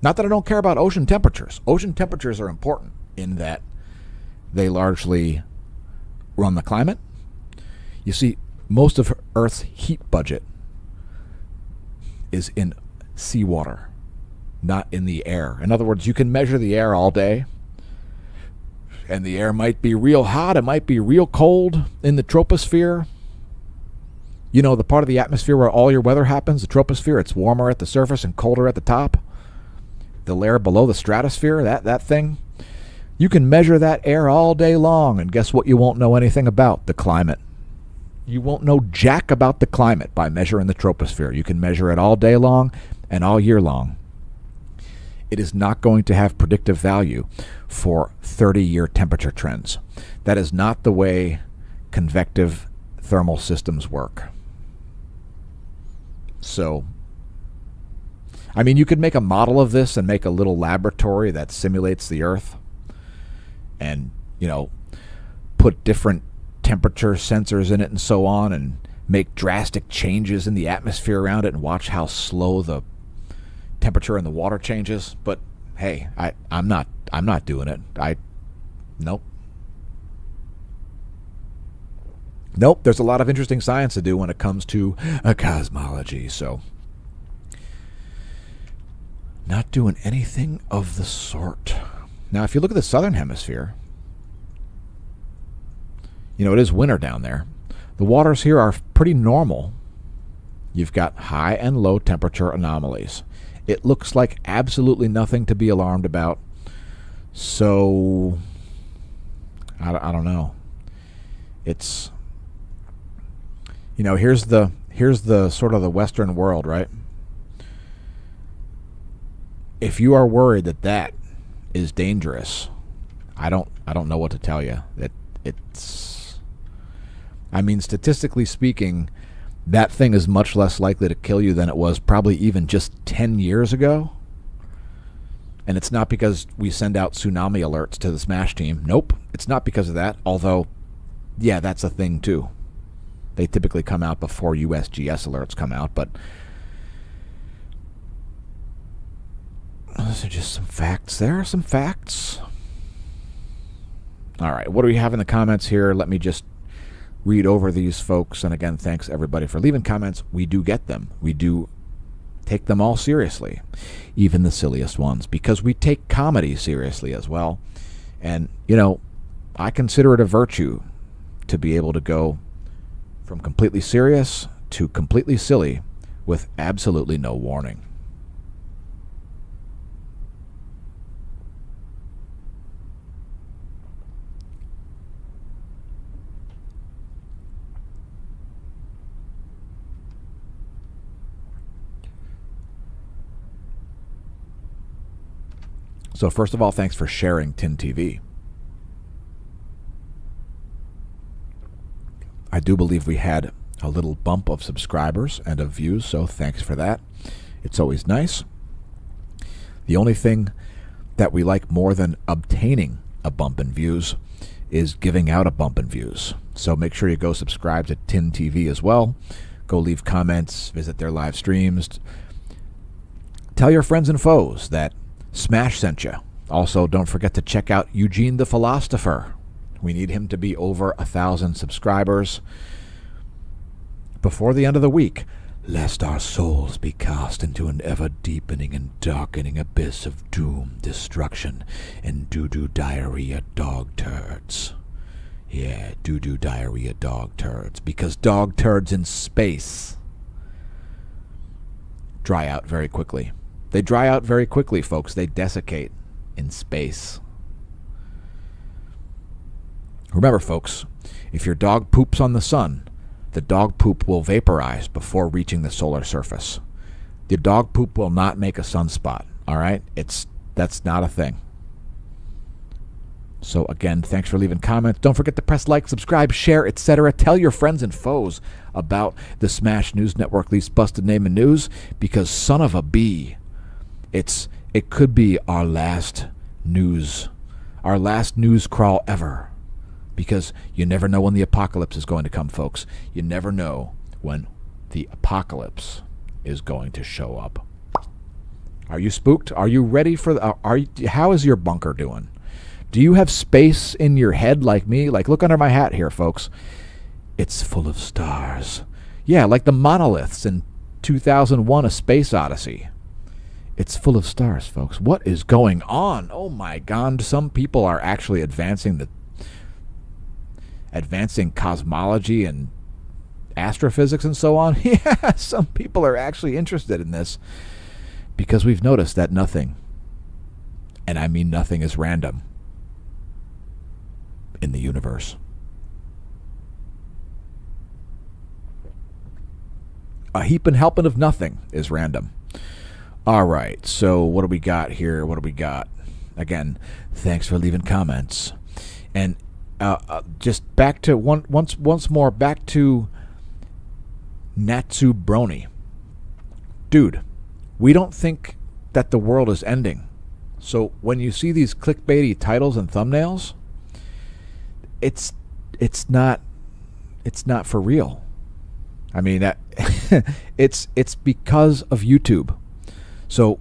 S1: Not that I don't care about ocean temperatures. Ocean temperatures are important in that they largely run the climate. You see, most of Earth's heat budget is in seawater, not in the air. In other words, you can measure the air all day, and the air might be real hot, it might be real cold in the troposphere. You know, the part of the atmosphere where all your weather happens, the troposphere, it's warmer at the surface and colder at the top. The layer below the stratosphere, that thing, you can measure that air all day long, and guess what you won't know anything about? The climate. You won't know jack about the climate by measuring the troposphere. You can measure it all day long and all year long. It is not going to have predictive value for 30-year temperature trends. That is not the way convective thermal systems work. So, I mean, you could make a model of this and make a little laboratory that simulates the Earth and, put different temperature sensors in it and so on and make drastic changes in the atmosphere around it and watch how slow the temperature in the water changes. But hey, I'm not doing it. Nope. Nope, there's a lot of interesting science to do when it comes to cosmology. So, not doing anything of the sort. Now, if you look at the southern hemisphere, you know, it is winter down there. The waters here are pretty normal. You've got high and low temperature anomalies. It looks like absolutely nothing to be alarmed about. So, I don't know. It's, you know, here's the sort of the Western world, right? If you are worried that is dangerous, I don't know what to tell you. It's, I mean, statistically speaking, that thing is much less likely to kill you than it was probably even just 10 years ago. And it's not because we send out tsunami alerts to the Smash team. Nope, it's not because of that. Although, yeah, that's a thing too. They typically come out before USGS alerts come out, but those are just some facts. There are some facts. All right, what do we have in the comments here? Let me just read over these folks. And again, thanks everybody for leaving comments. We do get them. We do take them all seriously, even the silliest ones, because we take comedy seriously as well. And, you know, I consider it a virtue to be able to go from completely serious to completely silly with absolutely no warning. So first of all, thanks for sharing Tin TV. I do believe we had a little bump of subscribers and of views, so thanks for that. It's always nice. The only thing that we like more than obtaining a bump in views is giving out a bump in views. So make sure you go subscribe to Tin TV as well. Go leave comments, visit their live streams. Tell your friends and foes that Smash sent you. Also, don't forget to check out Eugene the Philosopher. We need him to be over 1,000 subscribers before the end of the week, lest our souls be cast into an ever-deepening and darkening abyss of doom, destruction, and doo-doo diarrhea dog turds. Yeah, doo-doo diarrhea dog turds, because dog turds in space dry out very quickly. They dry out very quickly, folks. They desiccate in space. Remember, folks, if your dog poops on the sun, the dog poop will vaporize before reaching the solar surface. The dog poop will not make a sunspot, all right? That's not a thing. So again, thanks for leaving comments. Don't forget to press like, subscribe, share, etc. Tell your friends and foes about the Smash News Network, least busted name in news, because son of a bee, it could be our last news crawl ever. Because you never know when the apocalypse is going to come, folks. You never know when the apocalypse is going to show up. Are you spooked? Are you ready for how is your bunker doing? Do you have space in your head like me? Like, look under my hat here, folks. It's full of stars. Yeah, like the monoliths in 2001: A Space Odyssey. It's full of stars, folks. What is going on? Oh my God! Some people are actually advancing cosmology and astrophysics and so on. Yeah, some people are actually interested in this because we've noticed that nothing, and I mean nothing, is random in the universe. A heap and helping of nothing is random. All right, so what do we got here? What do we got? Again, thanks for leaving comments. And just back to once more, back to Natsu Brony. Dude, we don't think that the world is ending. So when you see these clickbaity titles and thumbnails, it's not for real. I mean, that it's because of YouTube. So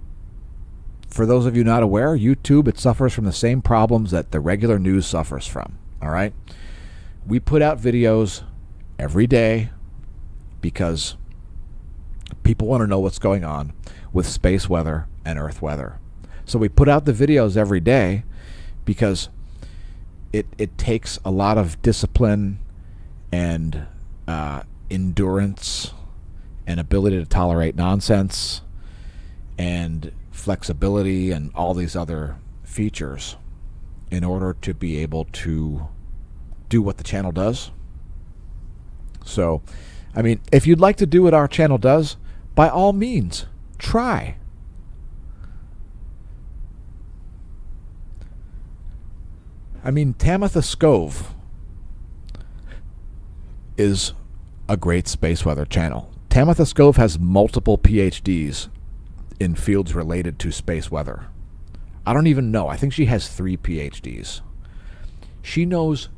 S1: for those of you not aware, YouTube, it suffers from the same problems that the regular news suffers from. All right? We put out videos every day because people want to know what's going on with space weather and Earth weather. So we put out the videos every day because it takes a lot of discipline and endurance and ability to tolerate nonsense and flexibility and all these other features in order to be able to do what the channel does. So, I mean, if you'd like to do what our channel does, by all means, try. I mean, Tamitha Skov is a great space weather channel. Tamitha Skov has multiple PhDs in fields related to space weather. I don't even know. I think she has 3 PhDs. She knows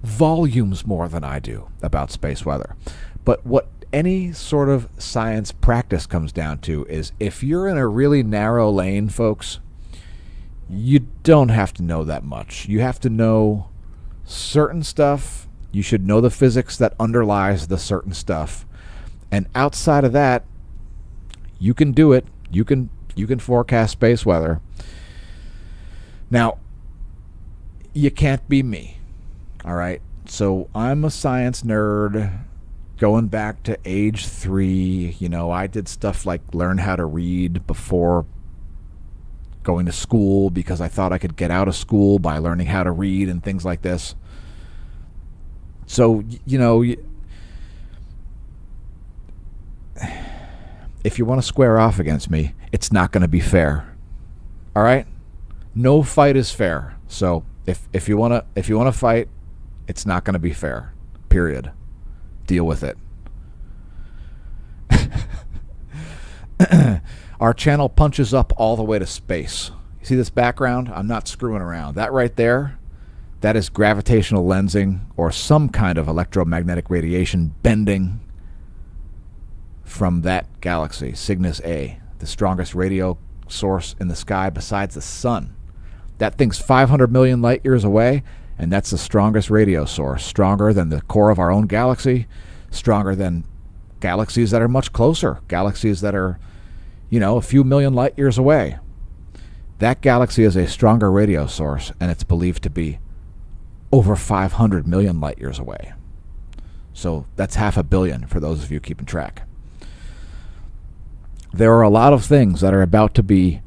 S1: volumes more than I do about space weather. But what any sort of science practice comes down to is if you're in a really narrow lane, folks, you don't have to know that much. You have to know certain stuff. You should know the physics that underlies the certain stuff. And outside of that, you can do it. You can forecast space weather. Now, you can't be me. All right? So I'm a science nerd going back to age 3. You know, I did stuff like learn how to read before going to school because I thought I could get out of school by learning how to read and things like this. So, you know, if you want to square off against me, it's not going to be fair. All right? No fight is fair. So, if you want to fight, it's not going to be fair. Period. Deal with it. Our channel punches up all the way to space. You see this background? I'm not screwing around. That right there, that is gravitational lensing or some kind of electromagnetic radiation bending from that galaxy, Cygnus A, the strongest radio source in the sky besides the sun. That thing's 500 million light years away, and that's the strongest radio source, stronger than the core of our own galaxy, stronger than galaxies that are much closer, galaxies that are, you know, a few million light years away. That galaxy is a stronger radio source, and it's believed to be over 500 million light years away. So that's 500 million for those of you keeping track. There are a lot of things that are about to be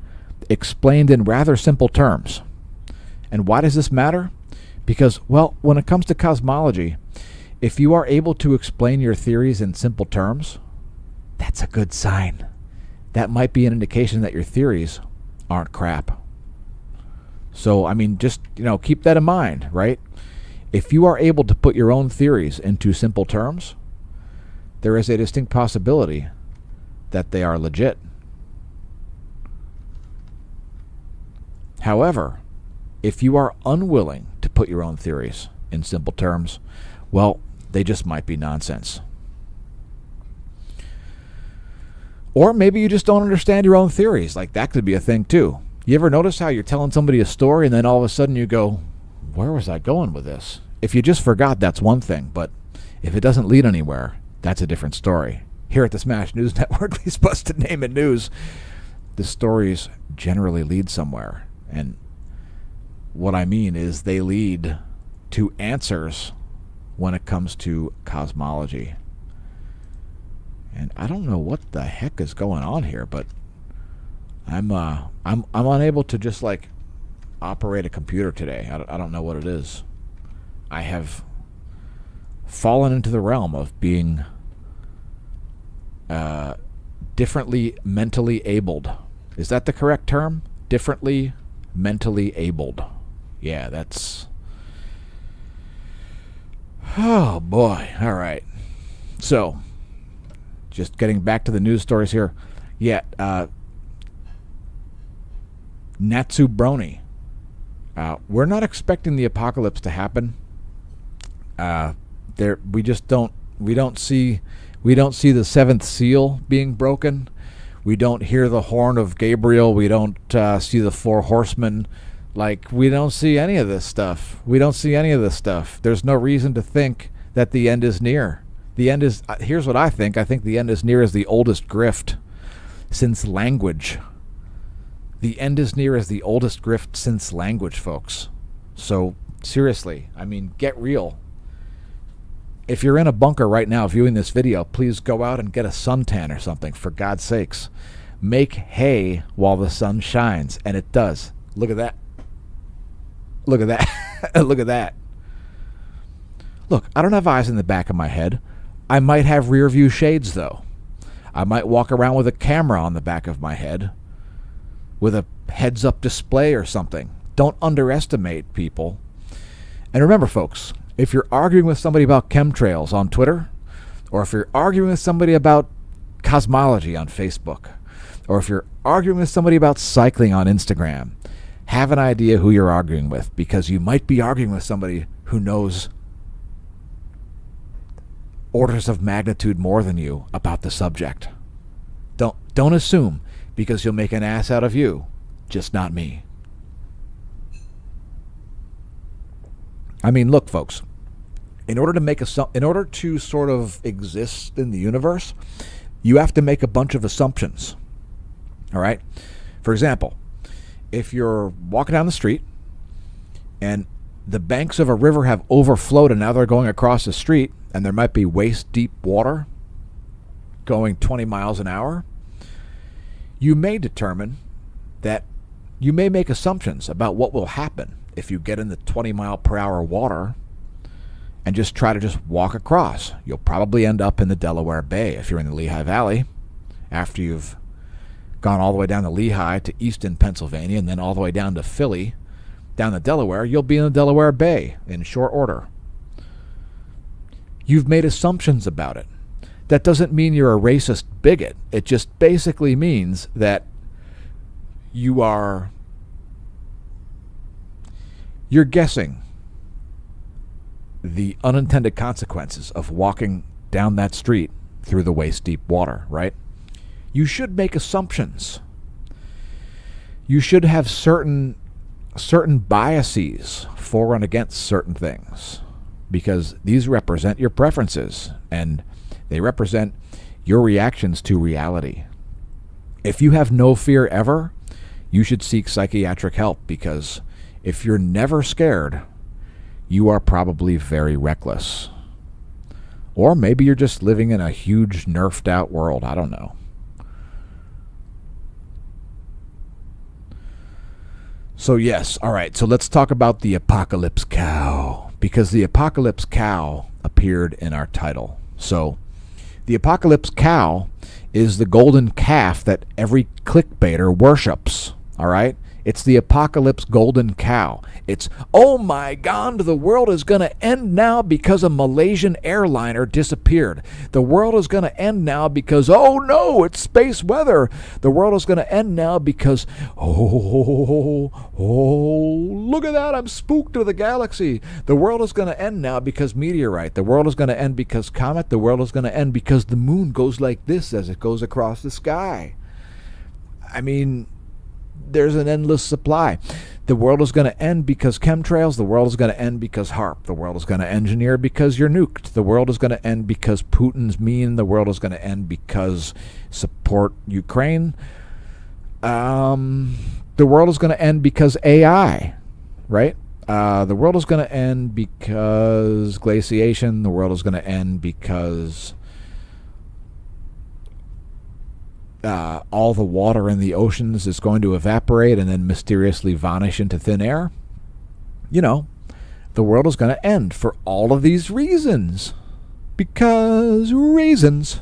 S1: explained in rather simple terms. And why does this matter? Because, well, when it comes to cosmology, if you are able to explain your theories in simple terms, that's a good sign. That might be an indication that your theories aren't crap. So, I mean, just, you know, keep that in mind, right? If you are able to put your own theories into simple terms, there is a distinct possibility that they are legit. However, if you are unwilling to put your own theories in simple terms, well, they just might be nonsense. Or maybe you just don't understand your own theories. Like, that could be a thing too. You ever notice how you're telling somebody a story and then all of a sudden you go, where was I going with this? If you just forgot, that's one thing. But if it doesn't lead anywhere, that's a different story. Here at the Smash News Network, we supposed to name it news. The stories generally lead somewhere. And what I mean is they lead to answers when it comes to cosmology. And I don't know what the heck is going on here, but I'm unable to just like operate a computer today. I don't know what it is. I have fallen into the realm of being differently mentally abled. Is that the correct term? Differently mentally abled. Yeah, that's... Oh, boy. All right. So, just getting back to the news stories here. Yeah, Natsu Brony. We're not expecting the apocalypse to happen. We don't see the seventh seal being broken. We don't hear the horn of Gabriel. We don't see the 4 horsemen. Like, we don't see any of this stuff. There's no reason to think that the end is near. The end is, here's what I think the end is near as the oldest grift since language. The end is near as the oldest grift since language, folks. So seriously, I mean, get real. If you're in a bunker right now viewing this video, please go out and get a suntan or something, for God's sakes. Make hay while the sun shines, and it does. Look at that. Look at that. Look at that. Look, I don't have eyes in the back of my head. I might have rear view shades, though. I might walk around with a camera on the back of my head with a heads-up display or something. Don't underestimate people. And remember, folks, if you're arguing with somebody about chemtrails on Twitter, or if you're arguing with somebody about cosmology on Facebook, or if you're arguing with somebody about cycling on Instagram, have an idea who you're arguing with, because you might be arguing with somebody who knows orders of magnitude more than you about the subject. Don't assume, because you'll make an ass out of you, just not me. I mean, look, folks, in order to sort of exist in the universe, you have to make a bunch of assumptions. All right? For example, if you're walking down the street and the banks of a river have overflowed and now they're going across the street, and there might be waist-deep water going 20 miles an hour, you may determine that you may make assumptions about what will happen if you get in the 20-mile-per-hour water and just try to just walk across. You'll probably end up in the Delaware Bay if you're in the Lehigh Valley, after you've gone all the way down to Lehigh to Easton, Pennsylvania, and then all the way down to Philly, down to Delaware. You'll be in the Delaware Bay in short order. You've made assumptions about it. That doesn't mean you're a racist bigot. It just basically means that you're guessing the unintended consequences of walking down that street through the waist-deep water, right? You should make assumptions. You should have certain biases for and against certain things, because these represent your preferences and they represent your reactions to reality. If you have no fear ever, you should seek psychiatric help, because if you're never scared, you are probably very reckless. Or maybe you're just living in a huge nerfed out world. I don't know. So yes, all right, so let's talk about the Apocalypse Cow, because the Apocalypse Cow appeared in our title. So the Apocalypse Cow is the golden calf that every clickbaiter worships, all right? It's the Apocalypse Golden Cow. It's, oh my God, the world is going to end now because a Malaysian airliner disappeared. The world is going to end now because, oh no, it's space weather. The world is going to end now because, oh, look at that, I'm spooked of the galaxy. The world is going to end now because meteorite. The world is going to end because comet. The world is going to end because the moon goes like this as it goes across the sky. I mean, there's an endless supply. The world is going to end because chemtrails. The world is going to end because HARP. The world is going to engineer because you're nuked. The world is going to end because Putin's mean. The world is going to end because support Ukraine. The world is going to end because AI, right? The world is going to end because glaciation. The world is going to end because all the water in the oceans is going to evaporate and then mysteriously vanish into thin air. You know, the world is going to end for all of these reasons. Because reasons.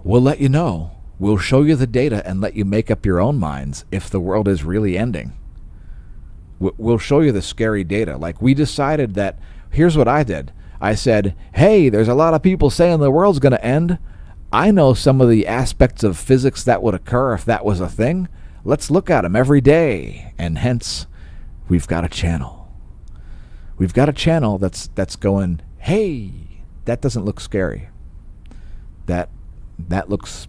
S1: We'll let you know. We'll show you the data and let you make up your own minds if the world is really ending. We'll show you the scary data. Like, we decided that, here's what I did. I said, hey, there's a lot of people saying the world's going to end. I know some of the aspects of physics that would occur if that was a thing. Let's look at them every day. And hence, we've got a channel. We've got a channel that's going, hey, that doesn't look scary. That looks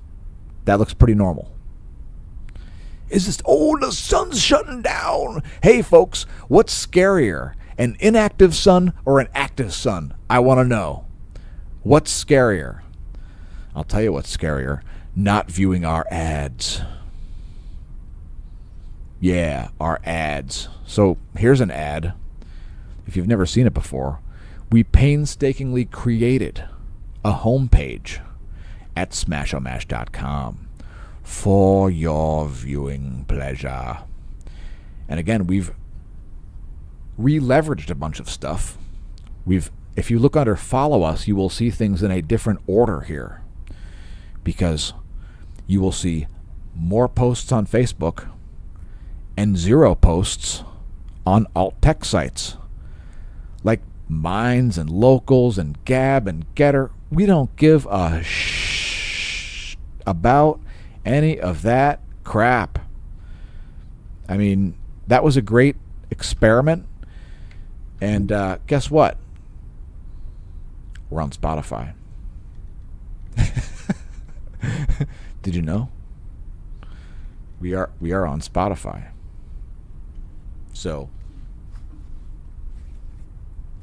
S1: pretty normal. Is this, oh, the sun's shutting down. Hey, folks, what's scarier, an inactive sun or an active sun? I want to know. What's scarier? I'll tell you what's scarier. Not viewing our ads. Yeah, our ads. So here's an ad. If you've never seen it before, we painstakingly created a homepage at smashomash.com for your viewing pleasure. And again, we've re-leveraged a bunch of stuff. If you look under follow us, you will see things in a different order here, because you will see more posts on Facebook and 0 posts on alt tech sites like Minds and Locals and Gab and Getter. We don't give a about any of that crap. I mean, that was a great experiment. And guess what? We're on Spotify. Did you know? We are on Spotify. So,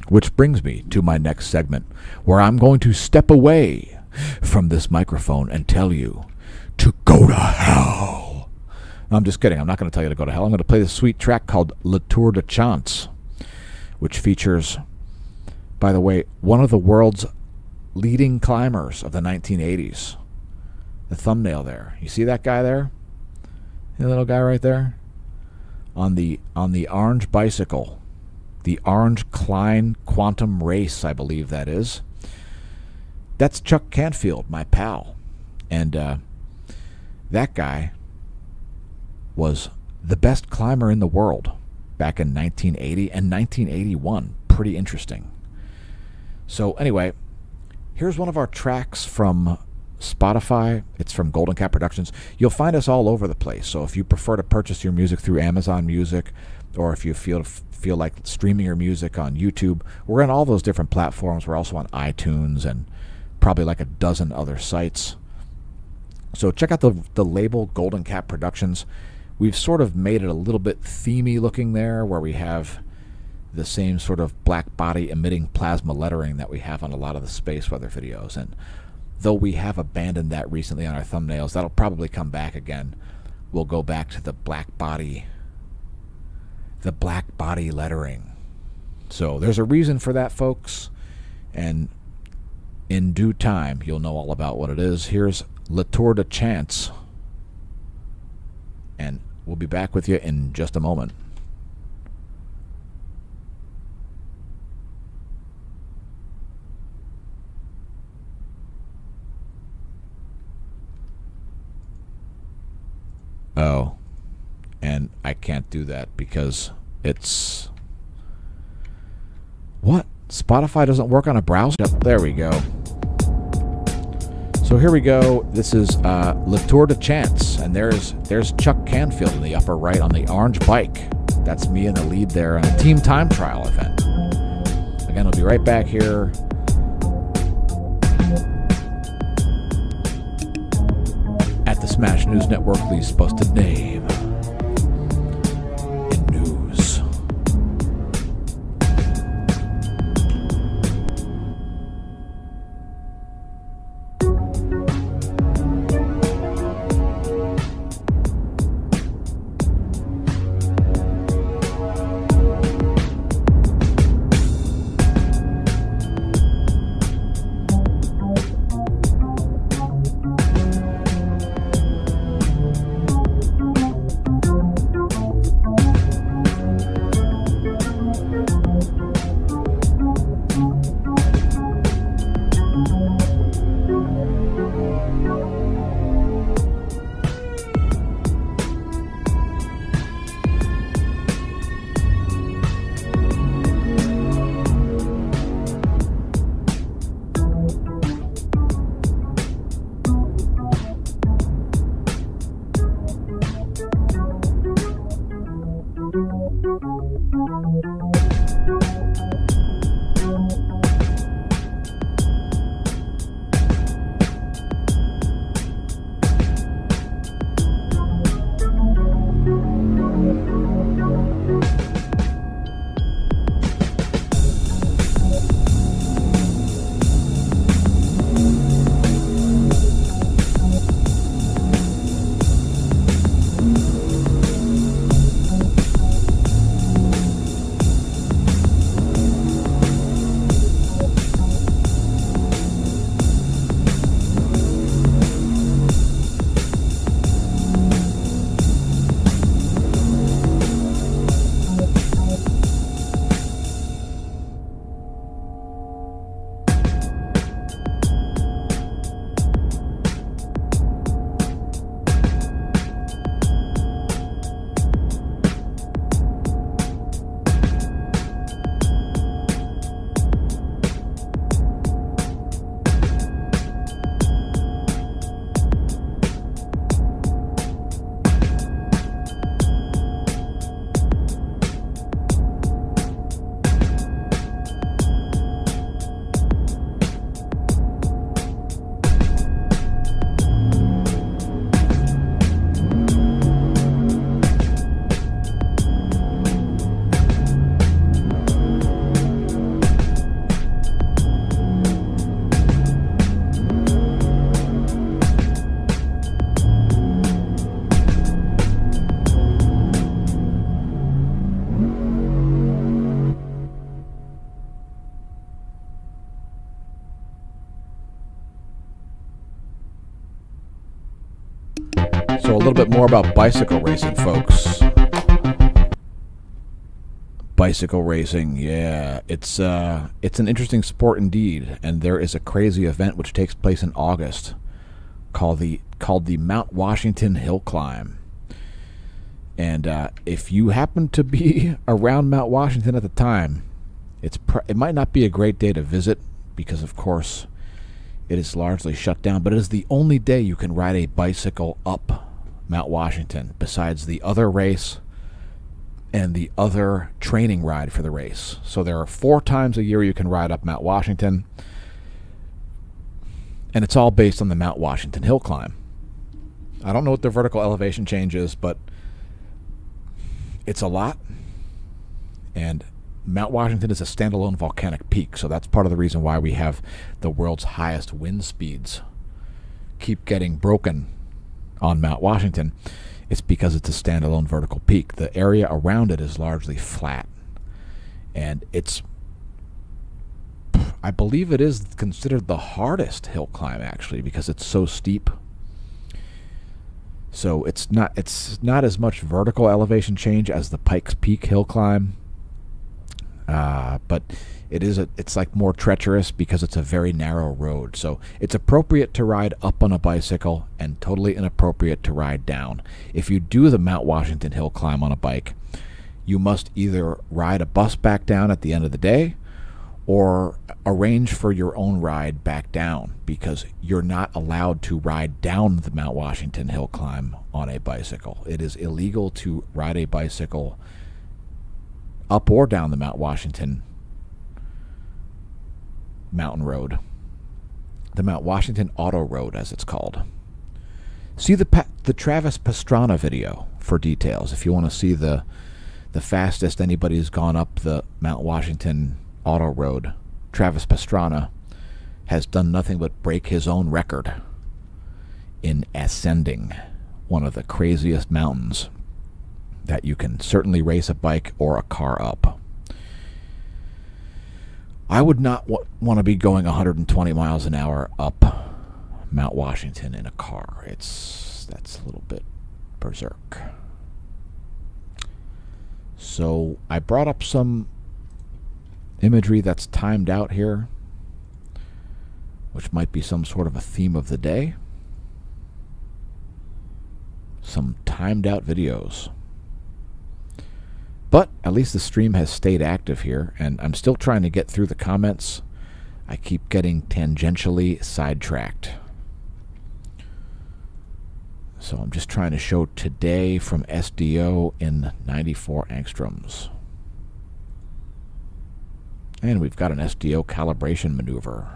S1: which brings me to my next segment, where I'm going to step away from this microphone and tell you to go to hell. No, I'm just kidding. I'm not going to tell you to go to hell. I'm going to play this sweet track called Le Tour de Chance, which features, by the way, one of the world's leading climbers of the 1980s. The thumbnail there. You see that guy there? The little guy right there? On the orange bicycle. The Orange Klein Quantum Race, I believe that is. That's Chuck Canfield, my pal. And that guy was the best climber in the world back in 1980 and 1981. Pretty interesting. So anyway, here's one of our tracks from Spotify. It's from Golden Cat Productions. You'll find us all over the place. So if you prefer to purchase your music through Amazon Music, or if you feel like streaming your music on YouTube, we're on all those different platforms. We're also on iTunes and probably like a dozen other sites. So check out the label Golden Cat Productions. We've sort of made it a little bit themey looking there, where we have the same sort of black body emitting plasma lettering that we have on a lot of the space weather videos. And though we have abandoned that recently on our thumbnails, that'll probably come back again. We'll go back to the black body lettering. So there's a reason for that, folks, and in due time you'll know all about what it is. Here's Le Tour de Chance, and we'll be back with you in just a moment. Oh, and I can't do that because it's... What? Spotify doesn't work on a browser? Yep, there we go. So here we go. This is Le Tour de Chance, and there's Chuck Canfield in the upper right on the orange bike. That's me in the lead there on a team time trial event. Again, I'll be right back here. At the Smash News Network, least posted name in news. bit more about bicycle racing, folks. Bicycle racing, yeah, it's an interesting sport indeed, and there is a crazy event which takes place in August called the Mount Washington Hill Climb. And if you happen to be around Mount Washington at the time, it might not be a great day to visit because, of course, it is largely shut down. But it is the only day you can ride a bicycle up Mount Washington besides the other race and the other training ride for the race. So there are 4 times a year you can ride up Mount Washington, and it's all based on the Mount Washington Hill Climb. I don't know what the vertical elevation change is, but it's a lot, and Mount Washington is a standalone volcanic peak, so that's part of the reason why we have the world's highest wind speeds keep getting broken on Mount Washington. It's because it's a standalone vertical peak. The area around it is largely flat, and I believe it is considered the hardest hill climb, actually, because it's so steep. So it's not as much vertical elevation change as the Pikes Peak hill climb, but it's like more treacherous because it's a very narrow road. So it's appropriate to ride up on a bicycle and totally inappropriate to ride down. If you do the Mount Washington Hill Climb on a bike, you must either ride a bus back down at the end of the day or arrange for your own ride back down, because you're not allowed to ride down the Mount Washington Hill Climb on a bicycle. It is illegal to ride a bicycle up or down the Mount Washington mountain road, the Mount Washington Auto Road, as it's called. See the Travis Pastrana video for details if you want to see the fastest anybody's gone up the Mount Washington Auto Road. Travis Pastrana has done nothing but break his own record in ascending one of the craziest mountains that you can certainly race a bike or a car up. I would not want to be going 120 miles an hour up Mount Washington in a car. That's a little bit berserk. So I brought up some imagery that's timed out here, which might be some sort of a theme of the day. Some timed out videos. But at least the stream has stayed active here, and I'm still trying to get through the comments. I keep getting tangentially sidetracked. So I'm just trying to show today from SDO in 94 angstroms. And we've got an SDO calibration maneuver.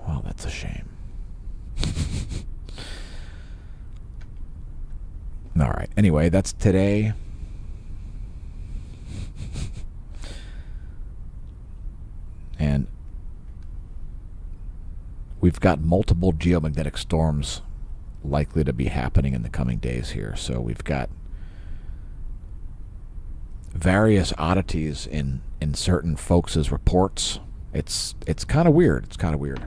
S1: Well, that's a shame. All right. Anyway, that's today. And we've got multiple geomagnetic storms likely to be happening in the coming days here. So we've got various oddities in certain folks' reports. It's kind of weird. It's kind of weird.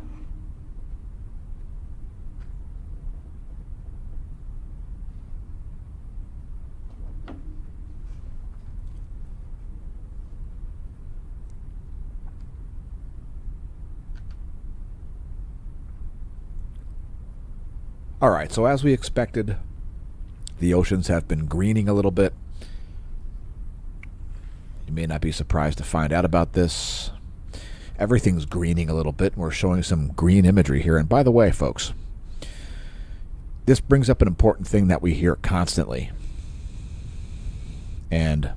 S1: All right, so as we expected, the oceans have been greening a little bit. You may not be surprised to find out about this. Everything's greening a little bit, and we're showing some green imagery here. And by the way, folks, this brings up an important thing that we hear constantly. And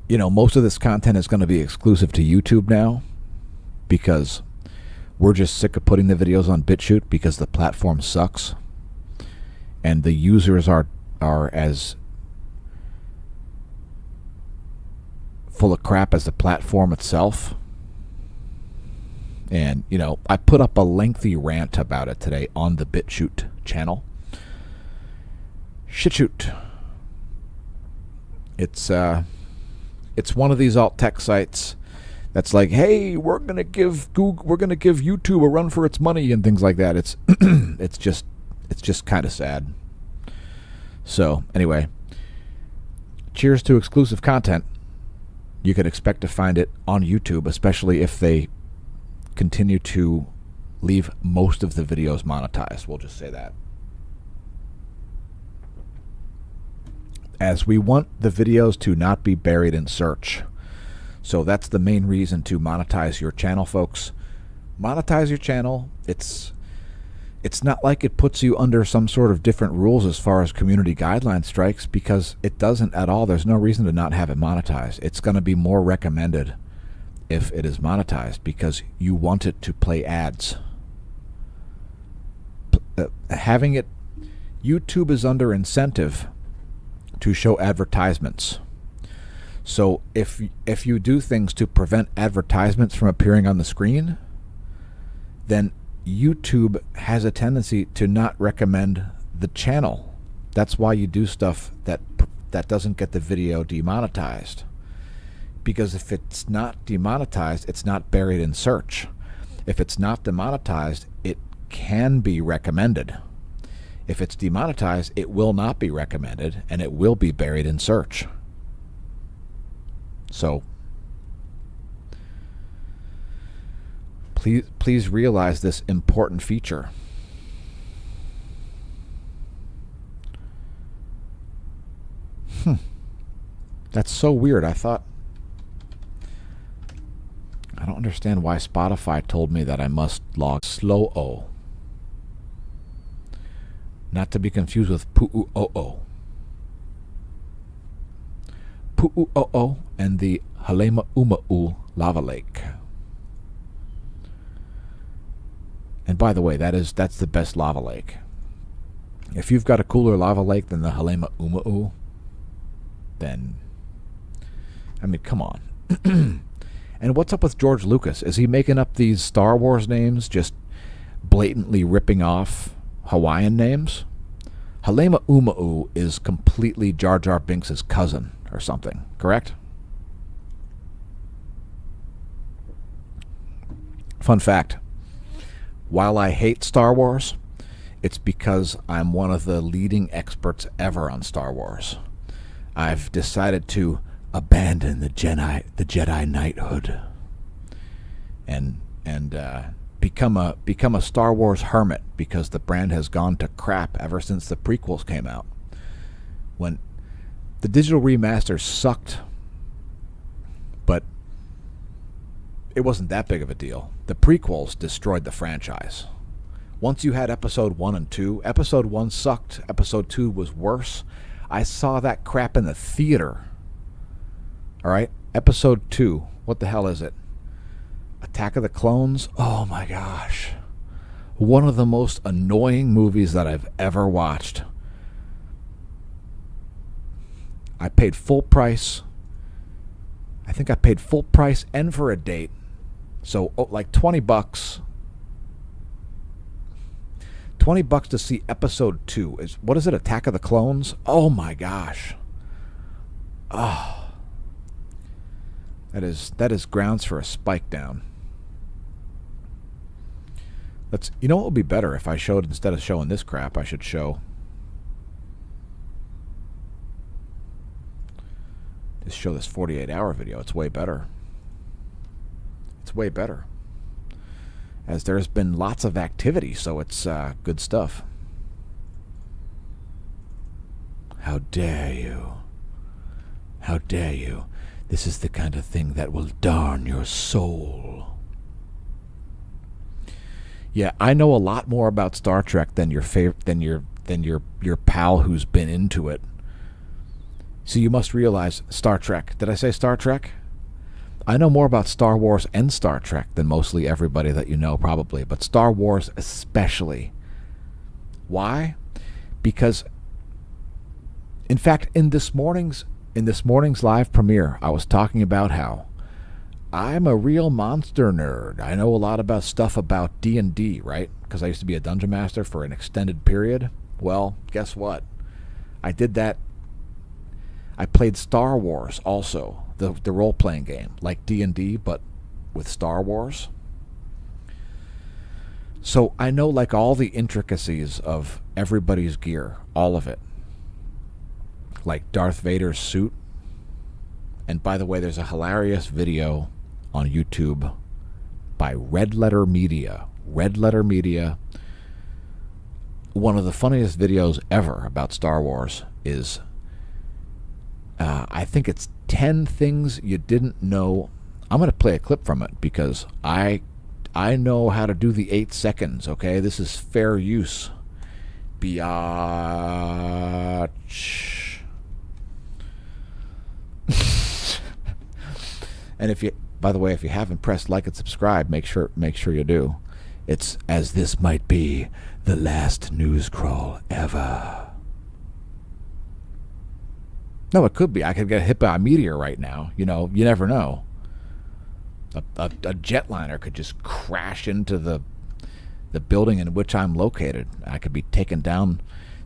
S1: you know, most of this content is going to be exclusive to YouTube now, because we're just sick of putting the videos on BitChute because the platform sucks and the users are as full of crap as the platform itself. And, you know, I put up a lengthy rant about it today on the BitChute channel. Shitshoot. It's it's one of these alt tech sites that's like, hey, we're gonna give YouTube a run for its money and things like that. It's it's just kind of sad. So anyway, cheers to exclusive content. You can expect to find it on YouTube, especially if they continue to leave most of the videos monetized. We'll just say that. As we want the videos to not be buried in search. So that's the main reason to monetize your channel, folks. Monetize your channel. It's not like it puts you under some sort of different rules as far as community guideline strikes, because it doesn't at all. There's no reason to not have it monetized. It's going to be more recommended if it is monetized because you want it to play ads. Having it, YouTube is under incentive to show advertisements. So if you do things to prevent advertisements from appearing on the screen, then YouTube has a tendency to not recommend the channel. That's why you do stuff that doesn't get the video demonetized. Because if it's not demonetized, it's not buried in search. If it's not demonetized, it can be recommended. If it's demonetized, it will not be recommended, and it will be buried in search. So please realize this important feature. That's so weird. I don't understand why Spotify told me that I must log slow-o. Not to be confused with Pu'u'o'o. Pu'u'o'o and the Halema Uma'u lava lake. And by the way, that's the best lava lake. If you've got a cooler lava lake than the Halema Uma'u, then, I mean, come on. And what's up with George Lucas? Is he making up these Star Wars names, just blatantly ripping off Hawaiian names? Halema Uma'u is completely Jar Jar Binks' cousin or something, correct? Fun fact. While I hate Star Wars, it's because I'm one of the leading experts ever on Star Wars. I've decided to abandon the Jedi knighthood and become a Star Wars hermit, because the brand has gone to crap ever since the prequels came out. When the digital remasters sucked, but it wasn't that big of a deal. The prequels destroyed the franchise. Once you had episode 1 and 2, episode 1 sucked, episode 2 was worse. I saw that crap in the theater. All right, episode 2, what the hell is it? Attack of the Clones? Oh my gosh. One of the most annoying movies that I've ever watched. I paid full price. I think I paid full price and for a date. So like $20. $20 to see episode 2. What is it, Attack of the Clones? Oh my gosh. Oh. That is grounds for a spike down. You know what would be better if I showed, instead of showing this crap, I should show this 48-hour video. It's way better. It's way better. As there's been lots of activity, so it's good stuff. How dare you? How dare you? This is the kind of thing that will darn your soul. Yeah, I know a lot more about Star Trek than your pal who's been into it. So you must realize, Star Trek. Did I say Star Trek? I know more about Star Wars and Star Trek than mostly everybody that you know, probably, but Star Wars especially. Why? Because, in fact, in this morning's live premiere, I was talking about how I'm a real monster nerd. I know a lot about stuff about D&D, right? Because I used to be a dungeon master for an extended period. Well, guess what? I did that. I played Star Wars also. the role-playing game, like D&D, but with Star Wars. So I know like all the intricacies of everybody's gear, all of it. Like Darth Vader's suit. And by the way, there's a hilarious video on YouTube by Red Letter Media. Red Letter Media. One of the funniest videos ever about Star Wars is, I think it's 10 things you didn't know. I'm going to play a clip from it because I know how to do the 8 seconds, okay? This is fair use. Biatch. And if you, by the way, if you haven't pressed like and subscribe, make sure you do. It's as this might be the last news crawl ever. No, it could be. I could get hit by a meteor right now. You know, you never know. A jetliner could just crash into the building in which I'm located. I could be taken down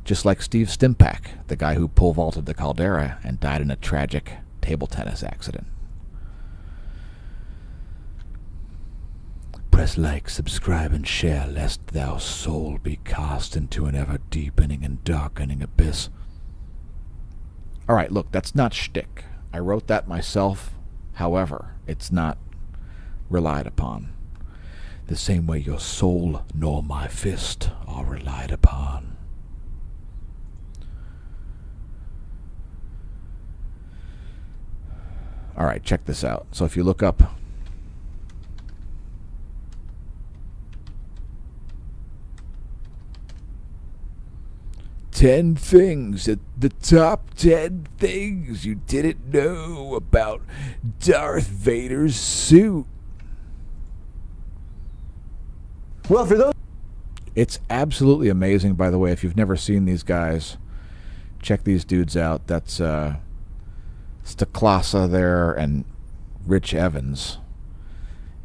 S1: just like Steve Stimpak, the guy who pole vaulted the caldera and died in a tragic table tennis accident. Press like, subscribe, and share, lest thou soul be cast into an ever-deepening and darkening abyss. All right, look, that's not shtick. I wrote that myself. However, it's not relied upon. The same way your soul nor my fist are relied upon. All right, check this out. So if you look up "10 things at the top 10 things you didn't know about Darth Vader's suit."
S2: Well, for those...
S1: It's absolutely amazing, by the way. If you've never seen these guys, check these dudes out. That's Staklasa there and Rich Evans.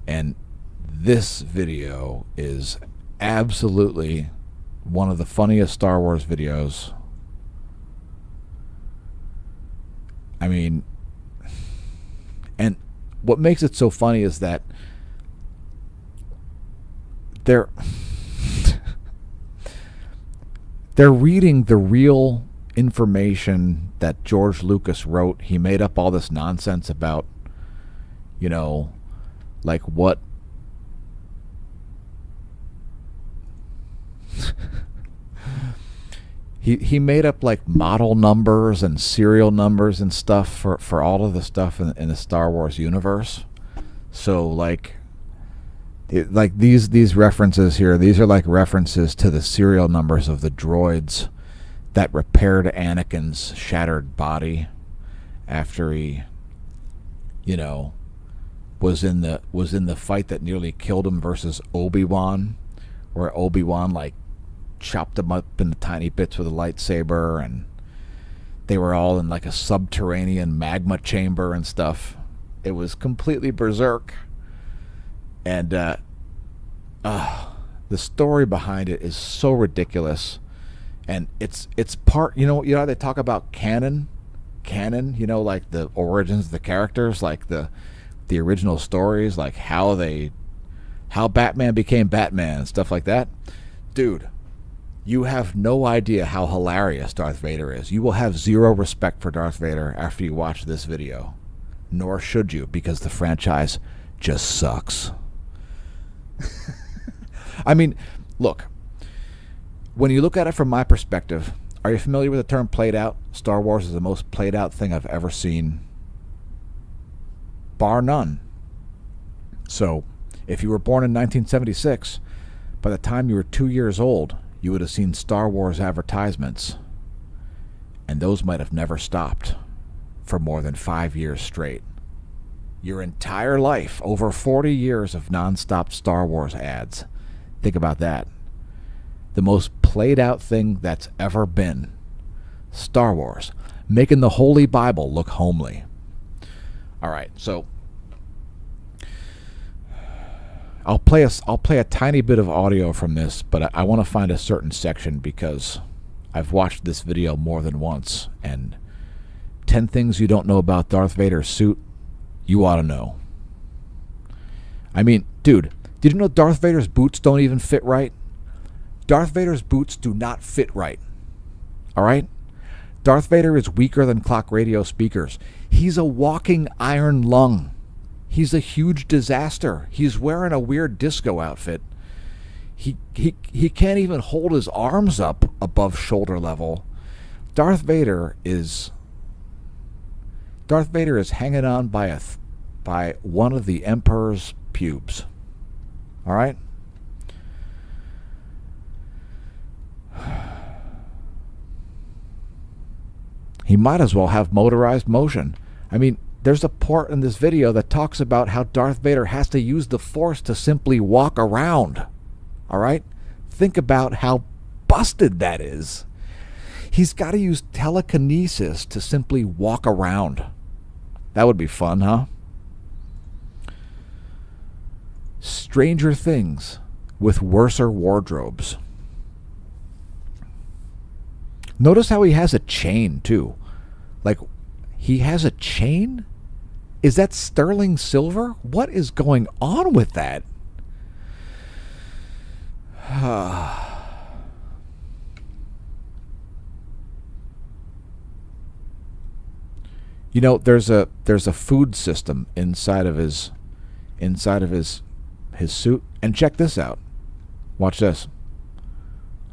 S1: And this video is absolutely one of the funniest Star Wars videos. I mean, and what makes it so funny is that they're reading the real information that George Lucas wrote. He made up all this nonsense about, you know, like what he made up like model numbers and serial numbers and stuff for all of the stuff in the Star Wars universe. So like these references here, these are like references to the serial numbers of the droids that repaired Anakin's shattered body after he, you know, was in the fight that nearly killed him versus Obi-Wan, where Obi-Wan like chopped him up into tiny bits with a lightsaber, and they were all in like a subterranean magma chamber and stuff. It was completely berserk. And the story behind it is so ridiculous, and it's part. You know how they talk about canon, you know, like the origins of the characters, like the original stories, like how Batman became Batman and stuff like that. Dude, you have no idea how hilarious Darth Vader is. You will have zero respect for Darth Vader after you watch this video, nor should you, because the franchise just sucks. I mean, look, when you look at it from my perspective, are you familiar with the term played out? Star Wars is the most played out thing I've ever seen, bar none. So, if you were born in 1976, by the time you were 2 years old, you would have seen Star Wars advertisements, and those might have never stopped for more than 5 years straight. Your entire life, over 40 years of nonstop Star Wars ads. Think about that. The most played out thing that's ever been. Star Wars. Making the Holy Bible look homely. All right, so I'll play a tiny bit of audio from this, but I want to find a certain section because I've watched this video more than once, and 10 things you don't know about Darth Vader's suit You ought to know. I mean, dude, did you know Darth Vader's boots don't even fit right? Darth Vader's boots do not fit right. All right? Darth Vader is weaker than clock radio speakers. He's a walking iron lung. He's a huge disaster. He's wearing a weird disco outfit. He can't even hold his arms up above shoulder level. Darth Vader is hanging on by one of the Emperor's pubes. All right? He might as well have motorized motion. I mean, there's a part in this video that talks about how Darth Vader has to use the Force to simply walk around. All right? Think about how busted that is. He's got to use telekinesis to simply walk around. That would be fun, huh? Stranger Things with worser wardrobes. Notice how he has a chain, too. Like, he has a chain? Is that sterling silver? What is going on with that? You know, there's a food system inside of his suit. And check this out. Watch this.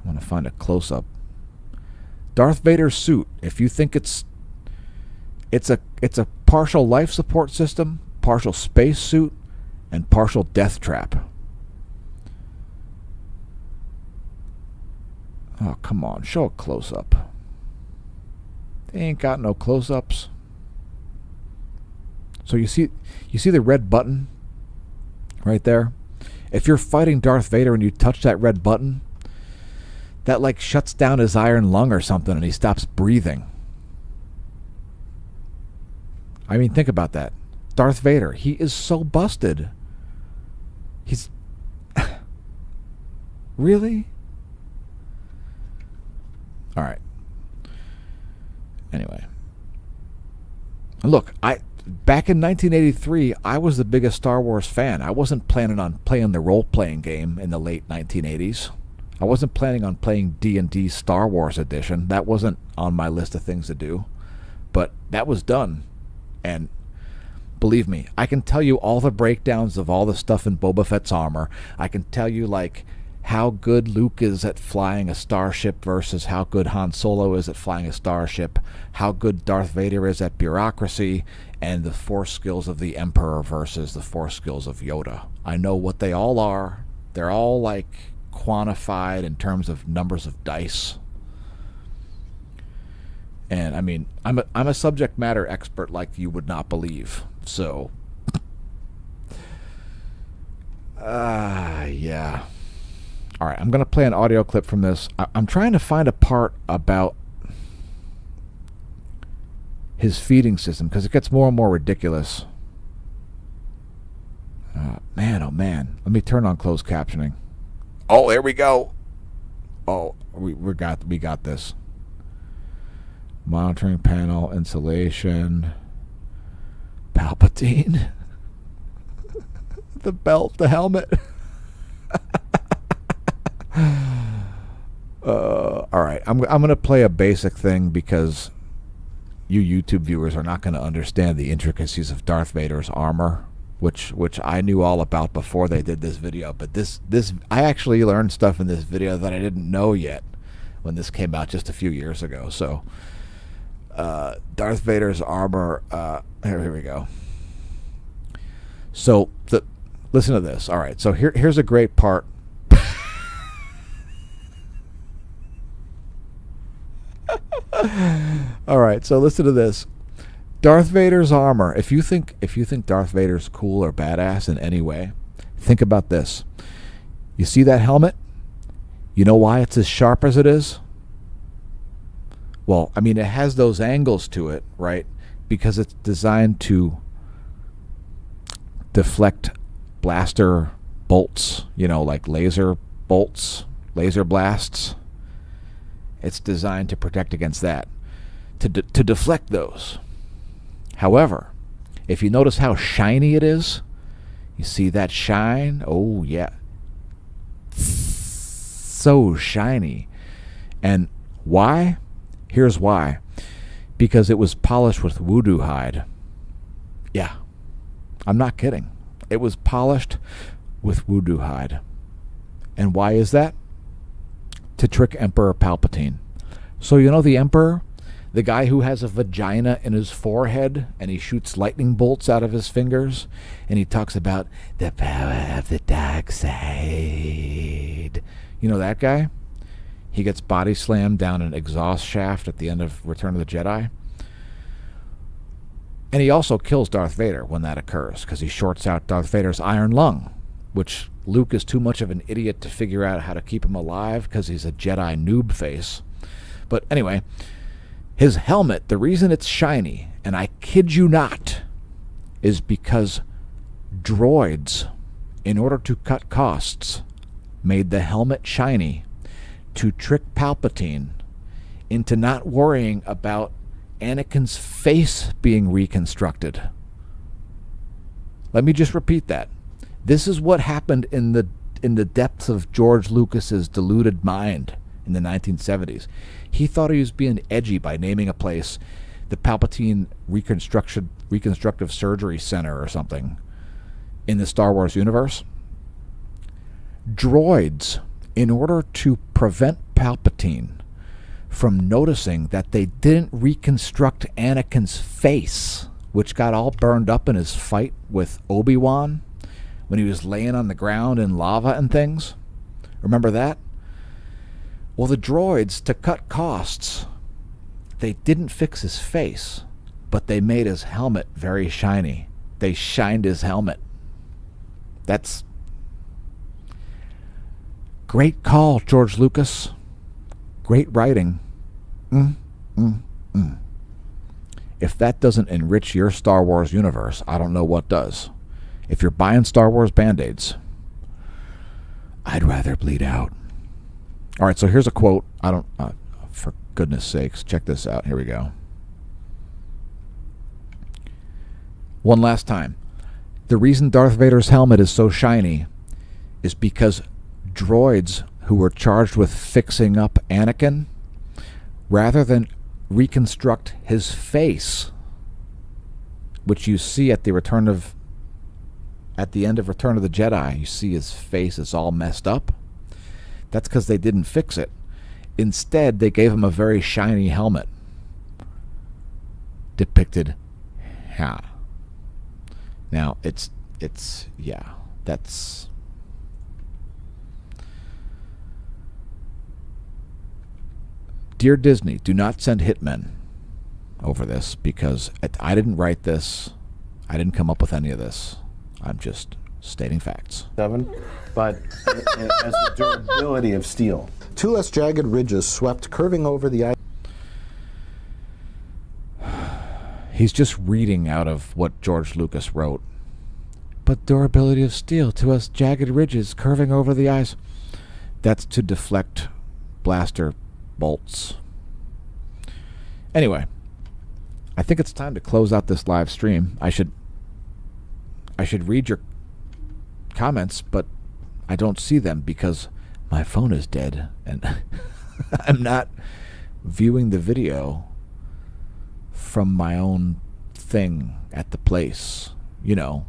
S1: I want to find a close-up. Darth Vader's suit, if you think it's a partial life support system, partial space suit, and partial death trap. Oh, come on, show a close-up. They ain't got no close-ups. So you see the red button right there? If you're fighting Darth Vader and you touch that red button, that like shuts down his iron lung or something and he stops breathing. I mean, think about that. Darth Vader, he is so busted. He's... Really? All right. Anyway. Look, back in 1983, I was the biggest Star Wars fan. I wasn't planning on playing the role-playing game in the late 1980s. I wasn't planning on playing D&D Star Wars Edition. That wasn't on my list of things to do. But that was done. And believe me, I can tell you all the breakdowns of all the stuff in Boba Fett's armor. I can tell you, like, how good Luke is at flying a starship versus how good Han Solo is at flying a starship, how good Darth Vader is at bureaucracy, and the Force skills of the Emperor versus the Force skills of Yoda. I know what they all are. They're all, like, quantified in terms of numbers of dice. And I mean, I'm a subject matter expert like you would not believe. So, yeah. All right, I'm gonna play an audio clip from this. I'm trying to find a part about his feeding system because it gets more and more ridiculous. Man, oh man. Let me turn on closed captioning. Oh, there we go. Oh, we got this. Monitoring panel, insulation, Palpatine, the belt, the helmet. All right, I'm gonna play a basic thing because you YouTube viewers are not going to understand the intricacies of Darth Vader's armor, which I knew all about before they did this video. But this I actually learned stuff in this video that I didn't know yet when this came out just a few years ago. So. Darth Vader's armor. Here we go. So listen to this. All right. So here's a great part. All right. So listen to this. Darth Vader's armor. If you think Darth Vader's cool or badass in any way, think about this. You see that helmet? You know why it's as sharp as it is? Well, I mean, it has those angles to it, right? Because it's designed to deflect blaster bolts, like laser bolts, laser blasts. It's designed to protect against that, to deflect those. However, If you notice how shiny it is, you see that shine? Oh, yeah. So shiny. And why? Here's why. Because it was polished with voodoo hide. Yeah. I'm not kidding. It was polished with voodoo hide. And why is that? To trick Emperor Palpatine. So you know the Emperor? The guy who has a vagina in his forehead and he shoots lightning bolts out of his fingers and he talks about the power of the dark side. You know that guy? He gets body slammed down an exhaust shaft at the end of Return of the Jedi. And he also kills Darth Vader when that occurs because he shorts out Darth Vader's iron lung, which Luke is too much of an idiot to figure out how to keep him alive because he's a Jedi noob face. But anyway, his helmet, the reason it's shiny, and I kid you not, is because droids, in order to cut costs, made the helmet shiny to trick Palpatine into not worrying about Anakin's face being reconstructed. Let me just repeat that. This is what happened in the depths of George Lucas's deluded mind in the 1970s. He thought he was being edgy by naming a place the Palpatine Reconstructive Surgery Center or something in the Star Wars universe. Droids, in order to prevent Palpatine from noticing that they didn't reconstruct Anakin's face, which got all burned up in his fight with Obi-Wan when he was laying on the ground in lava and things. Remember that? Well, the droids, to cut costs, they didn't fix his face, but they made his helmet very shiny. They shined his helmet. That's great call, George Lucas. Great writing. If that doesn't enrich your Star Wars universe, I don't know what does. If you're buying Star Wars Band-Aids, I'd rather bleed out. All right, so here's a quote. For goodness sakes, check this out. Here we go. One last time. The reason Darth Vader's helmet is so shiny is because droids who were charged with fixing up Anakin, rather than reconstruct his face, which you see at the end of Return of the Jedi, you see his face is all messed up. That's because they didn't fix it. Instead, they gave him a very shiny helmet. Depicted, yeah. Now, that's... Dear Disney, do not send hitmen over this because I didn't write this. I didn't come up with any of this. I'm just stating facts.
S2: But as the durability of steel. Two less jagged ridges swept curving over the eye.
S1: He's just reading out of what George Lucas wrote. But durability of steel, two less jagged ridges curving over the eyes. That's to deflect blaster bolts. Anyway, I think it's time to close out this live stream. I should read your comments, but I don't see them because my phone is dead and I'm not viewing the video from my own thing at the place. You know,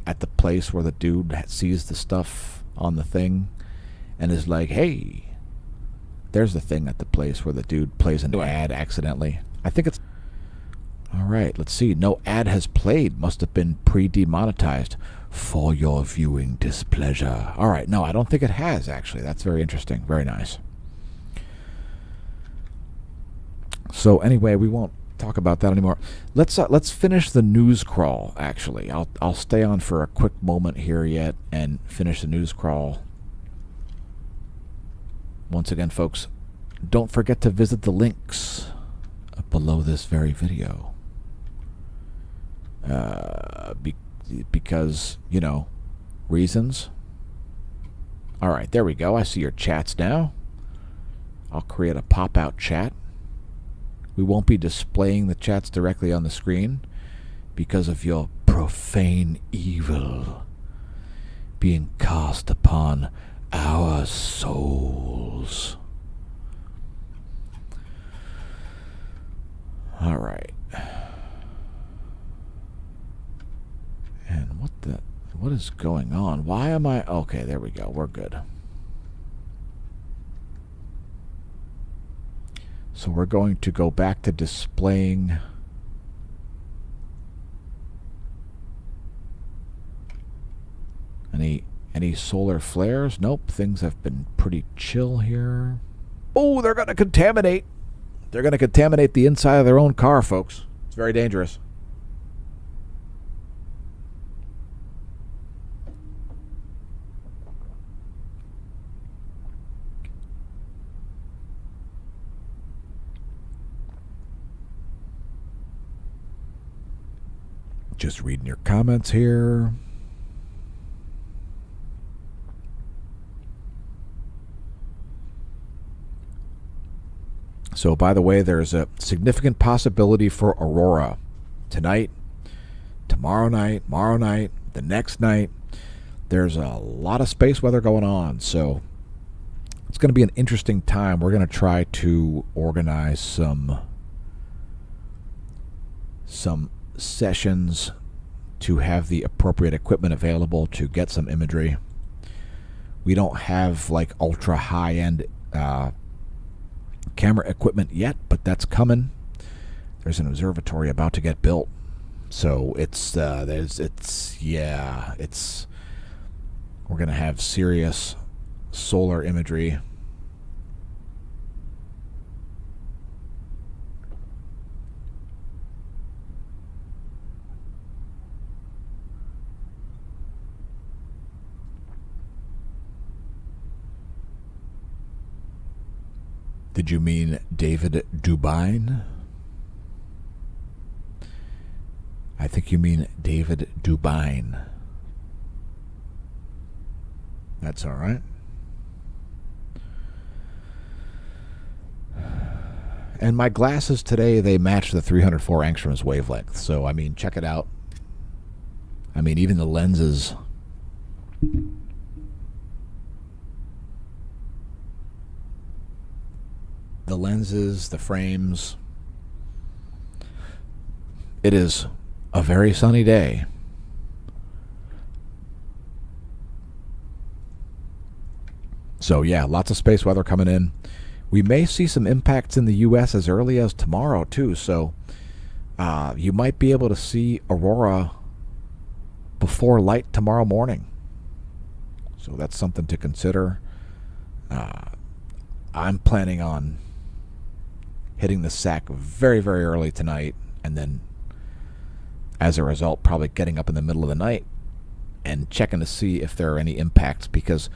S1: at the place where the dude sees the stuff on the thing and is like, hey, there's the thing at the place where the dude plays an ad accidentally. I think it's... All right, let's see. No ad has played. Must have been pre-demonetized for your viewing displeasure. All right, no, I don't think it has, actually. That's very interesting. Very nice. So anyway, we won't talk about that anymore. Let's finish the news crawl, actually. I'll stay on for a quick moment here yet and finish the news crawl. Once again, folks, don't forget to visit the links below this very video. Because, you know, reasons. All right, there we go. I see your chats now. I'll create a pop-out chat. We won't be displaying the chats directly on the screen because of your profane evil being cast upon our souls. All right. And what is going on? Why am I... Okay, there we go. We're good. So we're going to go back to displaying... Any solar flares? Nope. Things have been pretty chill here. Oh, they're going to contaminate. They're going to contaminate the inside of their own car, folks. It's very dangerous. Just reading your comments here. So, by the way, there's a significant possibility for aurora tonight, tomorrow night, the next night. There's a lot of space weather going on, so it's going to be an interesting time. We're going to try to organize some sessions to have the appropriate equipment available to get some imagery. We don't have like ultra high-end camera equipment yet, but that's coming. There's an observatory about to get built, so we're gonna have serious solar imagery. Did you mean David Dubine? I think you mean David Dubine. That's all right. And my glasses today, they match the 304 angstroms wavelength. So, I mean, check it out. I mean, even the lenses... The lenses, the frames. It is a very sunny day. So yeah, lots of space weather coming in. We may see some impacts in the U.S. as early as tomorrow too. So you might be able to see aurora before light tomorrow morning. So that's something to consider. I'm planning on hitting the sack very, very early tonight, and then as a result probably getting up in the middle of the night and checking to see if there are any impacts, because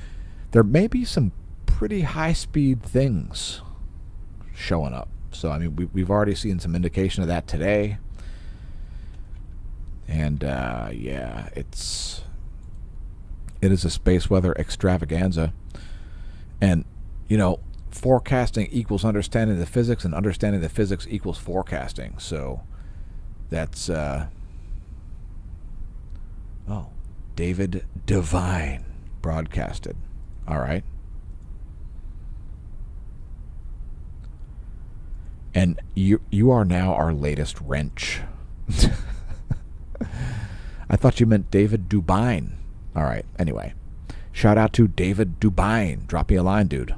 S1: there may be some pretty high-speed things showing up. So, I mean, we've already seen some indication of that today. And, yeah, it is a space weather extravaganza. And, you know, forecasting equals understanding the physics, and understanding the physics equals forecasting. So that's David Devine broadcasted. All right. And you are now our latest wrench. I thought you meant David Dubine. All right. Anyway, shout out to David Dubine. Drop me a line, dude.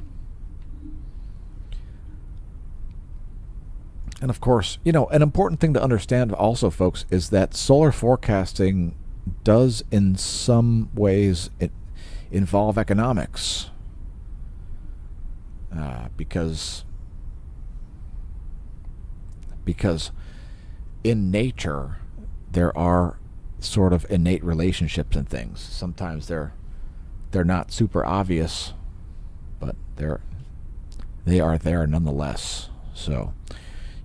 S1: And of course, you know, an important thing to understand also, folks, is that solar forecasting does in some ways involve economics. Because in nature there are sort of innate relationships and things. Sometimes they're not super obvious, but they are there nonetheless. So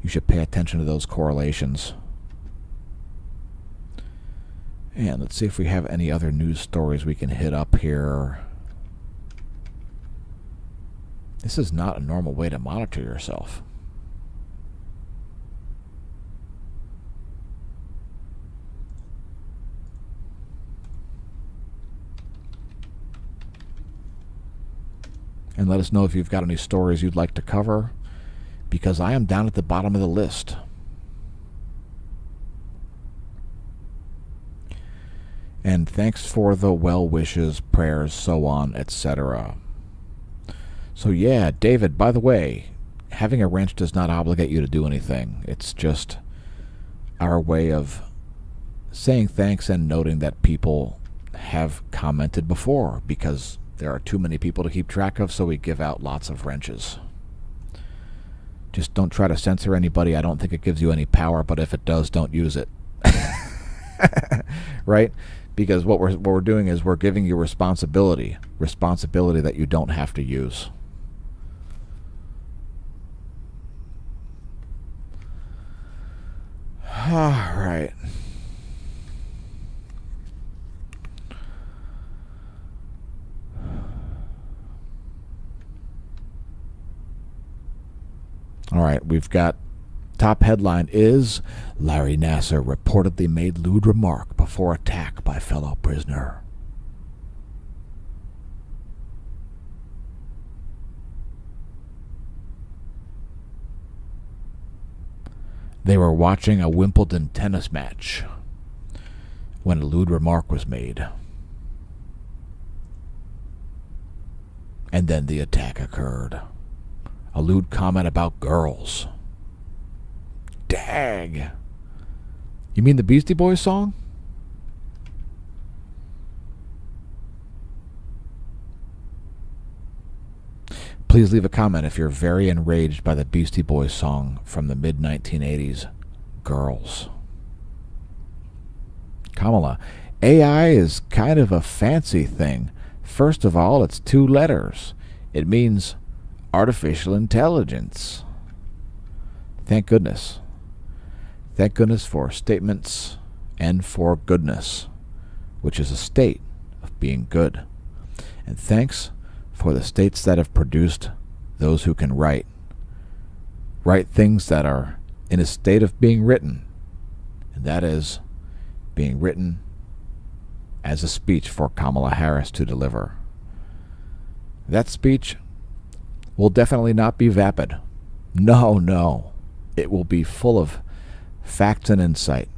S1: you should pay attention to those correlations. And let's see if we have any other news stories we can hit up here. This is not a normal way to monitor yourself. And let us know if you've got any stories you'd like to cover, because I am down at the bottom of the list. And thanks for the well wishes, prayers, so on, etc. So yeah, David, by the way, having a wrench does not obligate you to do anything. It's just our way of saying thanks and noting that people have commented before, because there are too many people to keep track of, so we give out lots of wrenches. Just don't try to censor anybody. I don't think it gives you any power, but if it does, don't use it. Right? Because what we're doing is we're giving you responsibility that you don't have to use. All right. All right, we've got top headline is Larry Nassar reportedly made lewd remark before attack by fellow prisoner. They were watching a Wimbledon tennis match when a lewd remark was made. And then the attack occurred. A lewd comment about girls. Dag. You mean the Beastie Boys song? Please leave a comment if you're very enraged by the Beastie Boys song from the mid-1980s, Girls. Kamala, AI is kind of a fancy thing. First of all, it's 2 letters. It means artificial intelligence. Thank goodness. Thank goodness for statements and for goodness, which is a state of being good. And thanks for the states that have produced those who can write things that are in a state of being written, and that is being written as a speech for Kamala Harris to deliver. That speech will definitely not be vapid. No. It will be full of facts and insight,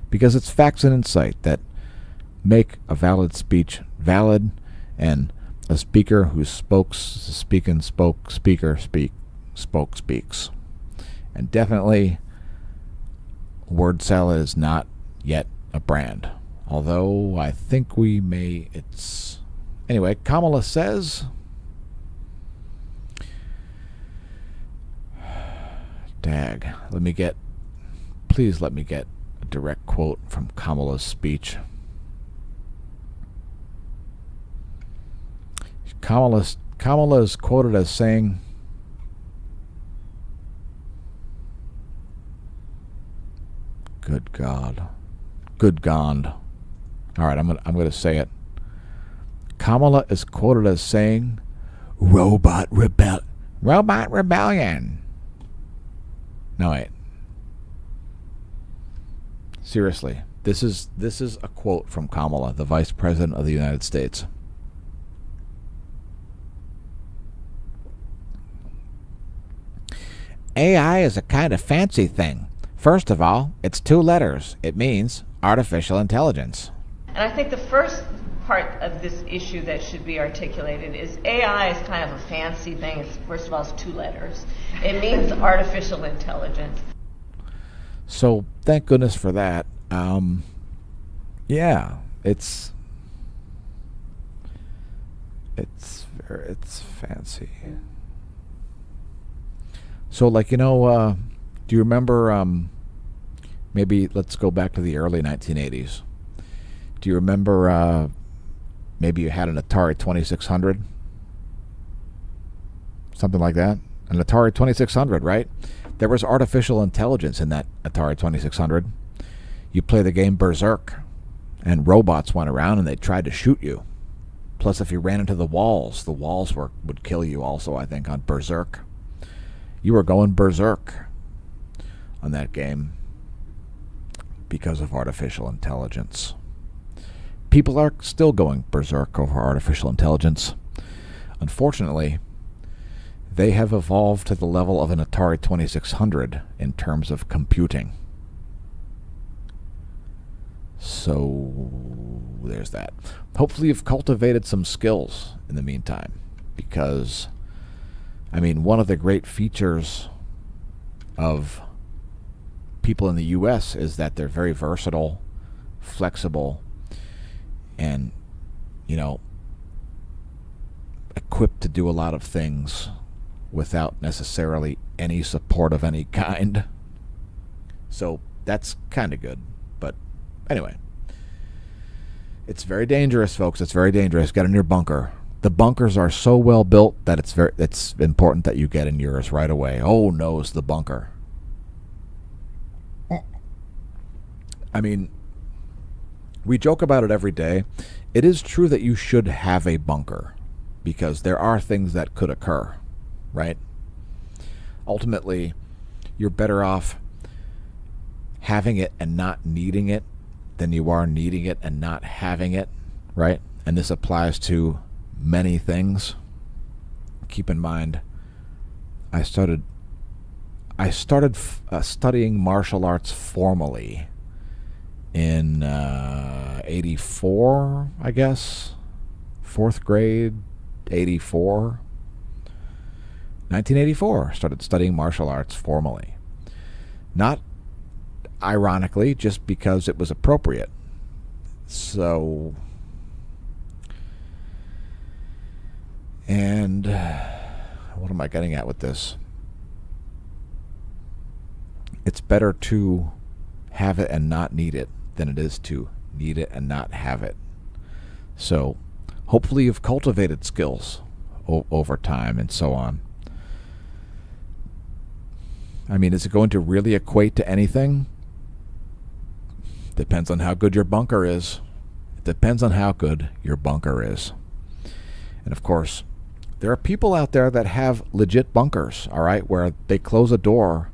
S1: because it's facts and insight that make a valid speech valid, and a speaker who speaks. And definitely, word salad is not yet a brand. Although I think anyway, Kamala says, dag, please let me get a direct quote from Kamala's speech. Kamala is quoted as saying, good God. All right, I'm going to say it. Kamala is quoted as saying, robot rebellion. No, wait. Seriously, this is a quote from Kamala, the Vice President of the United States. AI is a kind of fancy thing. First of all, it's 2 letters. It means artificial intelligence.
S3: And I think the first part of this issue that should be articulated is AI is kind of a fancy thing. First of all, it's 2 letters. It means artificial intelligence.
S1: So thank goodness for that. Yeah, it's fancy. So, do you remember, maybe let's go back to the early 1980s. Do you remember, maybe you had an Atari 2600? Something like that? An Atari 2600, right? There was artificial intelligence in that Atari 2600. You play the game Berserk, and robots went around and they tried to shoot you. Plus, if you ran into the walls would kill you also, I think, on Berserk. You were going berserk on that game because of artificial intelligence. People are still going berserk over artificial intelligence. Unfortunately, they have evolved to the level of an Atari 2600 in terms of computing. So there's that. Hopefully you've cultivated some skills in the meantime, because, I mean, one of the great features of people in the U.S. is that they're very versatile, flexible, and, you know, equipped to do a lot of things without necessarily any support of any kind. So that's kind of good. But anyway, it's very dangerous, folks. It's very dangerous. Get in your bunker. The bunkers are so well built that it's important that you get in yours right away. Oh, no, it's the bunker. I mean, we joke about it every day. It is true that you should have a bunker, because there are things that could occur, right? Ultimately, you're better off having it and not needing it than you are needing it and not having it, right? And this applies to many things. Keep in mind, I started studying martial arts formally in 84, I guess. 4th grade, 84. 1984, started studying martial arts formally. Not ironically, just because it was appropriate. So, and what am I getting at with this? It's better to have it and not need it than it is to need it and not have it. So, hopefully you've cultivated skills over time and so on. I mean, is it going to really equate to anything? Depends on how good your bunker is. It depends on how good your bunker is. And of course, there are people out there that have legit bunkers, all right, where they close a door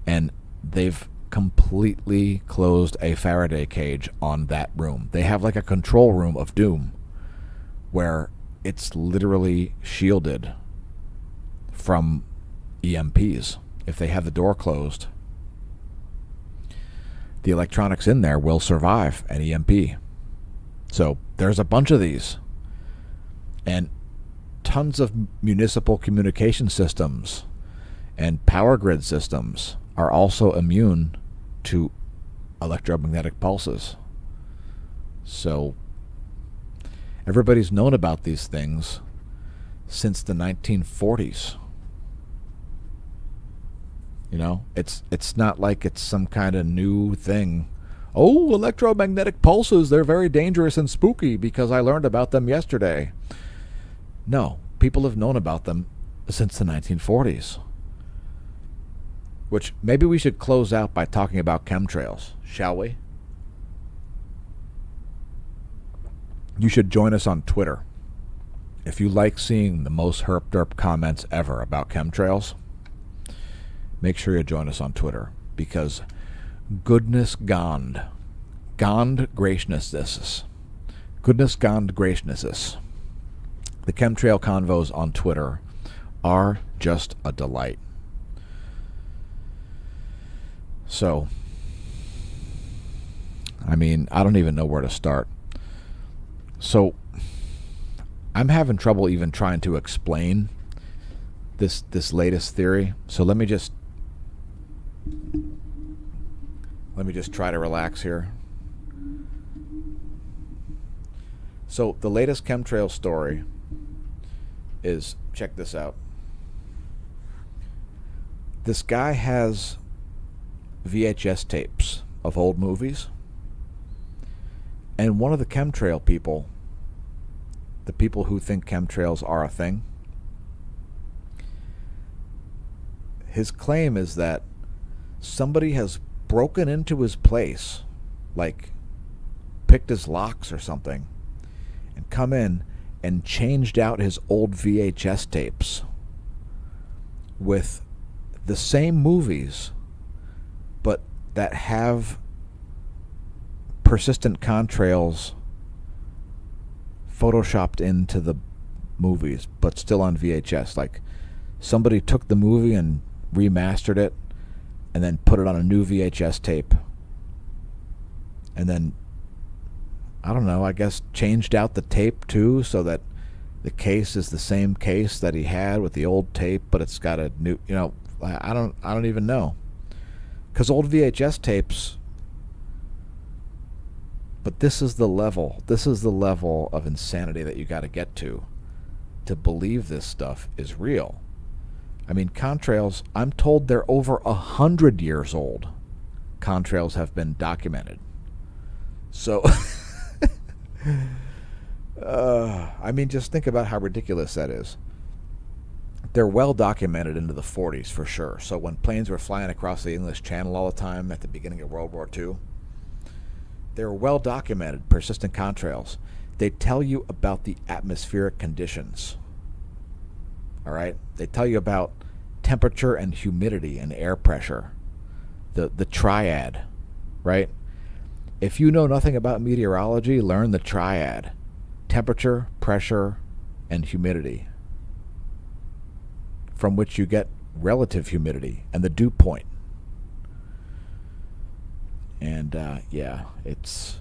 S1: and they've completely closed a Faraday cage on that room. They have like a control room of doom where it's literally shielded from EMPs. If they have the door closed, the electronics in there will survive an EMP. So there's a bunch of these. And tons of municipal communication systems and power grid systems are also immune to electromagnetic pulses. So everybody's known about these things since the 1940s. You know, it's not like it's some kind of new thing. Oh, electromagnetic pulses, they're very dangerous and spooky because I learned about them yesterday. No, people have known about them since the 1940s. Which maybe we should close out by talking about chemtrails, shall we? You should join us on Twitter. If you like seeing the most herp-derp comments ever about chemtrails, make sure you join us on Twitter, because goodness gone graciousness, the chemtrail convos on Twitter are just a delight. So, I mean, I don't even know where to start. So, I'm having trouble even trying to explain this latest theory. So let me just try to relax here. So the latest chemtrail story is, check this out. This guy has VHS tapes of old movies, and one of the chemtrail people, the people who think chemtrails are a thing, his claim is that somebody has broken into his place, like picked his locks or something, and come in and changed out his old VHS tapes with the same movies, but that have persistent contrails photoshopped into the movies, but still on VHS. Like somebody took the movie and remastered it and then put it on a new VHS tape. And then, I don't know, I guess changed out the tape too so that the case is the same case that he had with the old tape, but it's got a new, I don't even know. Because old VHS tapes, but this is the level of insanity that you got to get to believe this stuff is real. I mean, contrails, I'm told they're over 100 years old. Contrails have been documented. So, I mean, just think about how ridiculous that is. They're well documented into the 40s for sure. So when planes were flying across the English Channel all the time at the beginning of World War II, they were well documented, persistent contrails. They tell you about the atmospheric conditions. All right? They tell you about temperature and humidity and air pressure. The triad, right? If you know nothing about meteorology, learn the triad. Temperature, pressure, and humidity, from which you get relative humidity and the dew point. And it's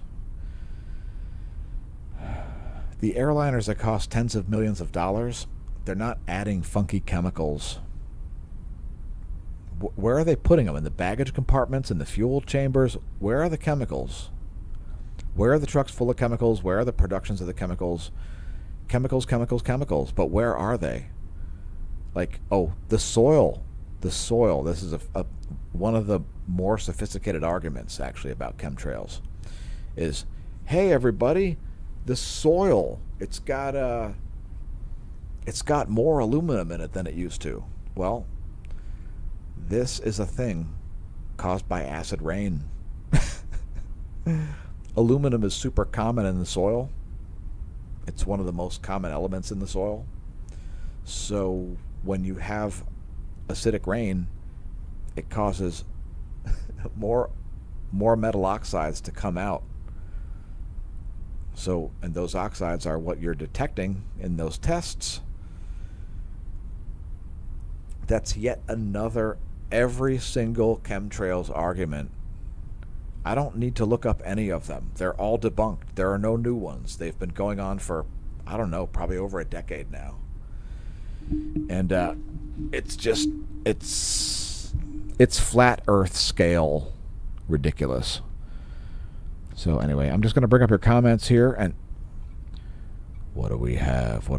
S1: the airliners that cost tens of millions of dollars. They're not adding funky chemicals. Where are they putting them? In the baggage compartments, in the fuel chambers? Where are the chemicals? Where are the trucks full of chemicals? Where are the productions of the chemicals? Chemicals. But where are they? Like, the soil. This is one of the more sophisticated arguments, actually, about chemtrails. Is, hey, everybody, the soil, it's got more aluminum in it than it used to. Well, this is a thing caused by acid rain. Aluminum is super common in the soil. It's one of the most common elements in the soil. So when you have acidic rain, it causes more metal oxides to come out. So, and those oxides are what you're detecting in those tests. That's yet another every single chemtrails argument. I don't need to look up any of them. They're all debunked. There are no new ones. They've been going on for, I don't know, probably over a decade now. And it's flat Earth scale ridiculous. So anyway, I'm just going to bring up your comments here. And what do we have?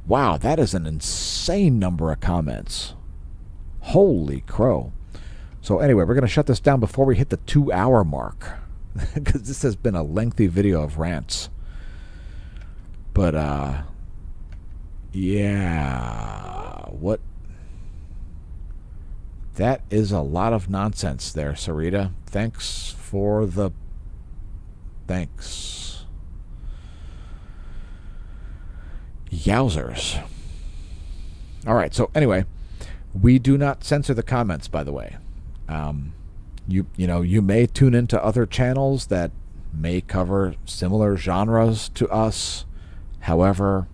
S1: Wow, that is an insane number of comments. Holy crow. So anyway, we're going to shut this down before we hit the 2-hour mark, because this has been a lengthy video of rants. But, yeah, what? That is a lot of nonsense there, Sarita. Thanks. Yowzers. All right, so anyway, we do not censor the comments, by the way. You may tune into other channels that may cover similar genres to us. However,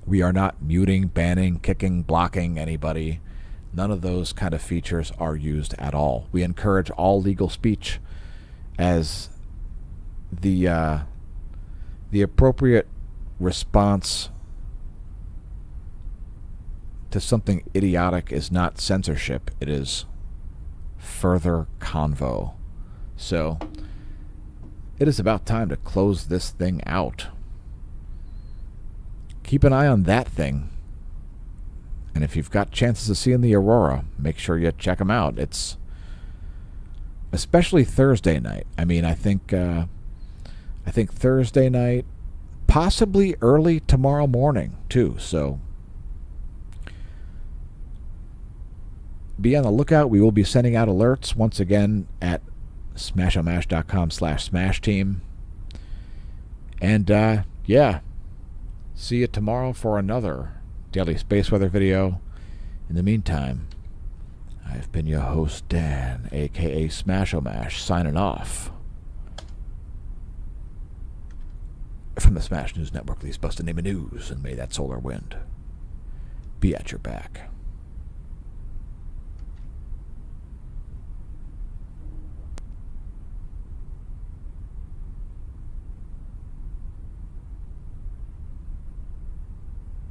S1: we are not muting, banning, kicking, blocking anybody. None of those kind of features are used at all. We encourage all legal speech as the appropriate response to something idiotic is not censorship. It is further convo. So it is about time to close this thing out. Keep an eye on that thing. And if you've got chances of seeing the aurora, make sure you check them out. It's especially Thursday night. I mean, I think Thursday night, possibly early tomorrow morning too. So be on the lookout. We will be sending out alerts once again at smashomash.com/smashteam. And yeah, see you tomorrow for another daily space weather video. In the meantime, I've been your host, Dan, aka Smashomash, signing off. From the Smash News Network, these busted name of news, and may that solar wind be at your back.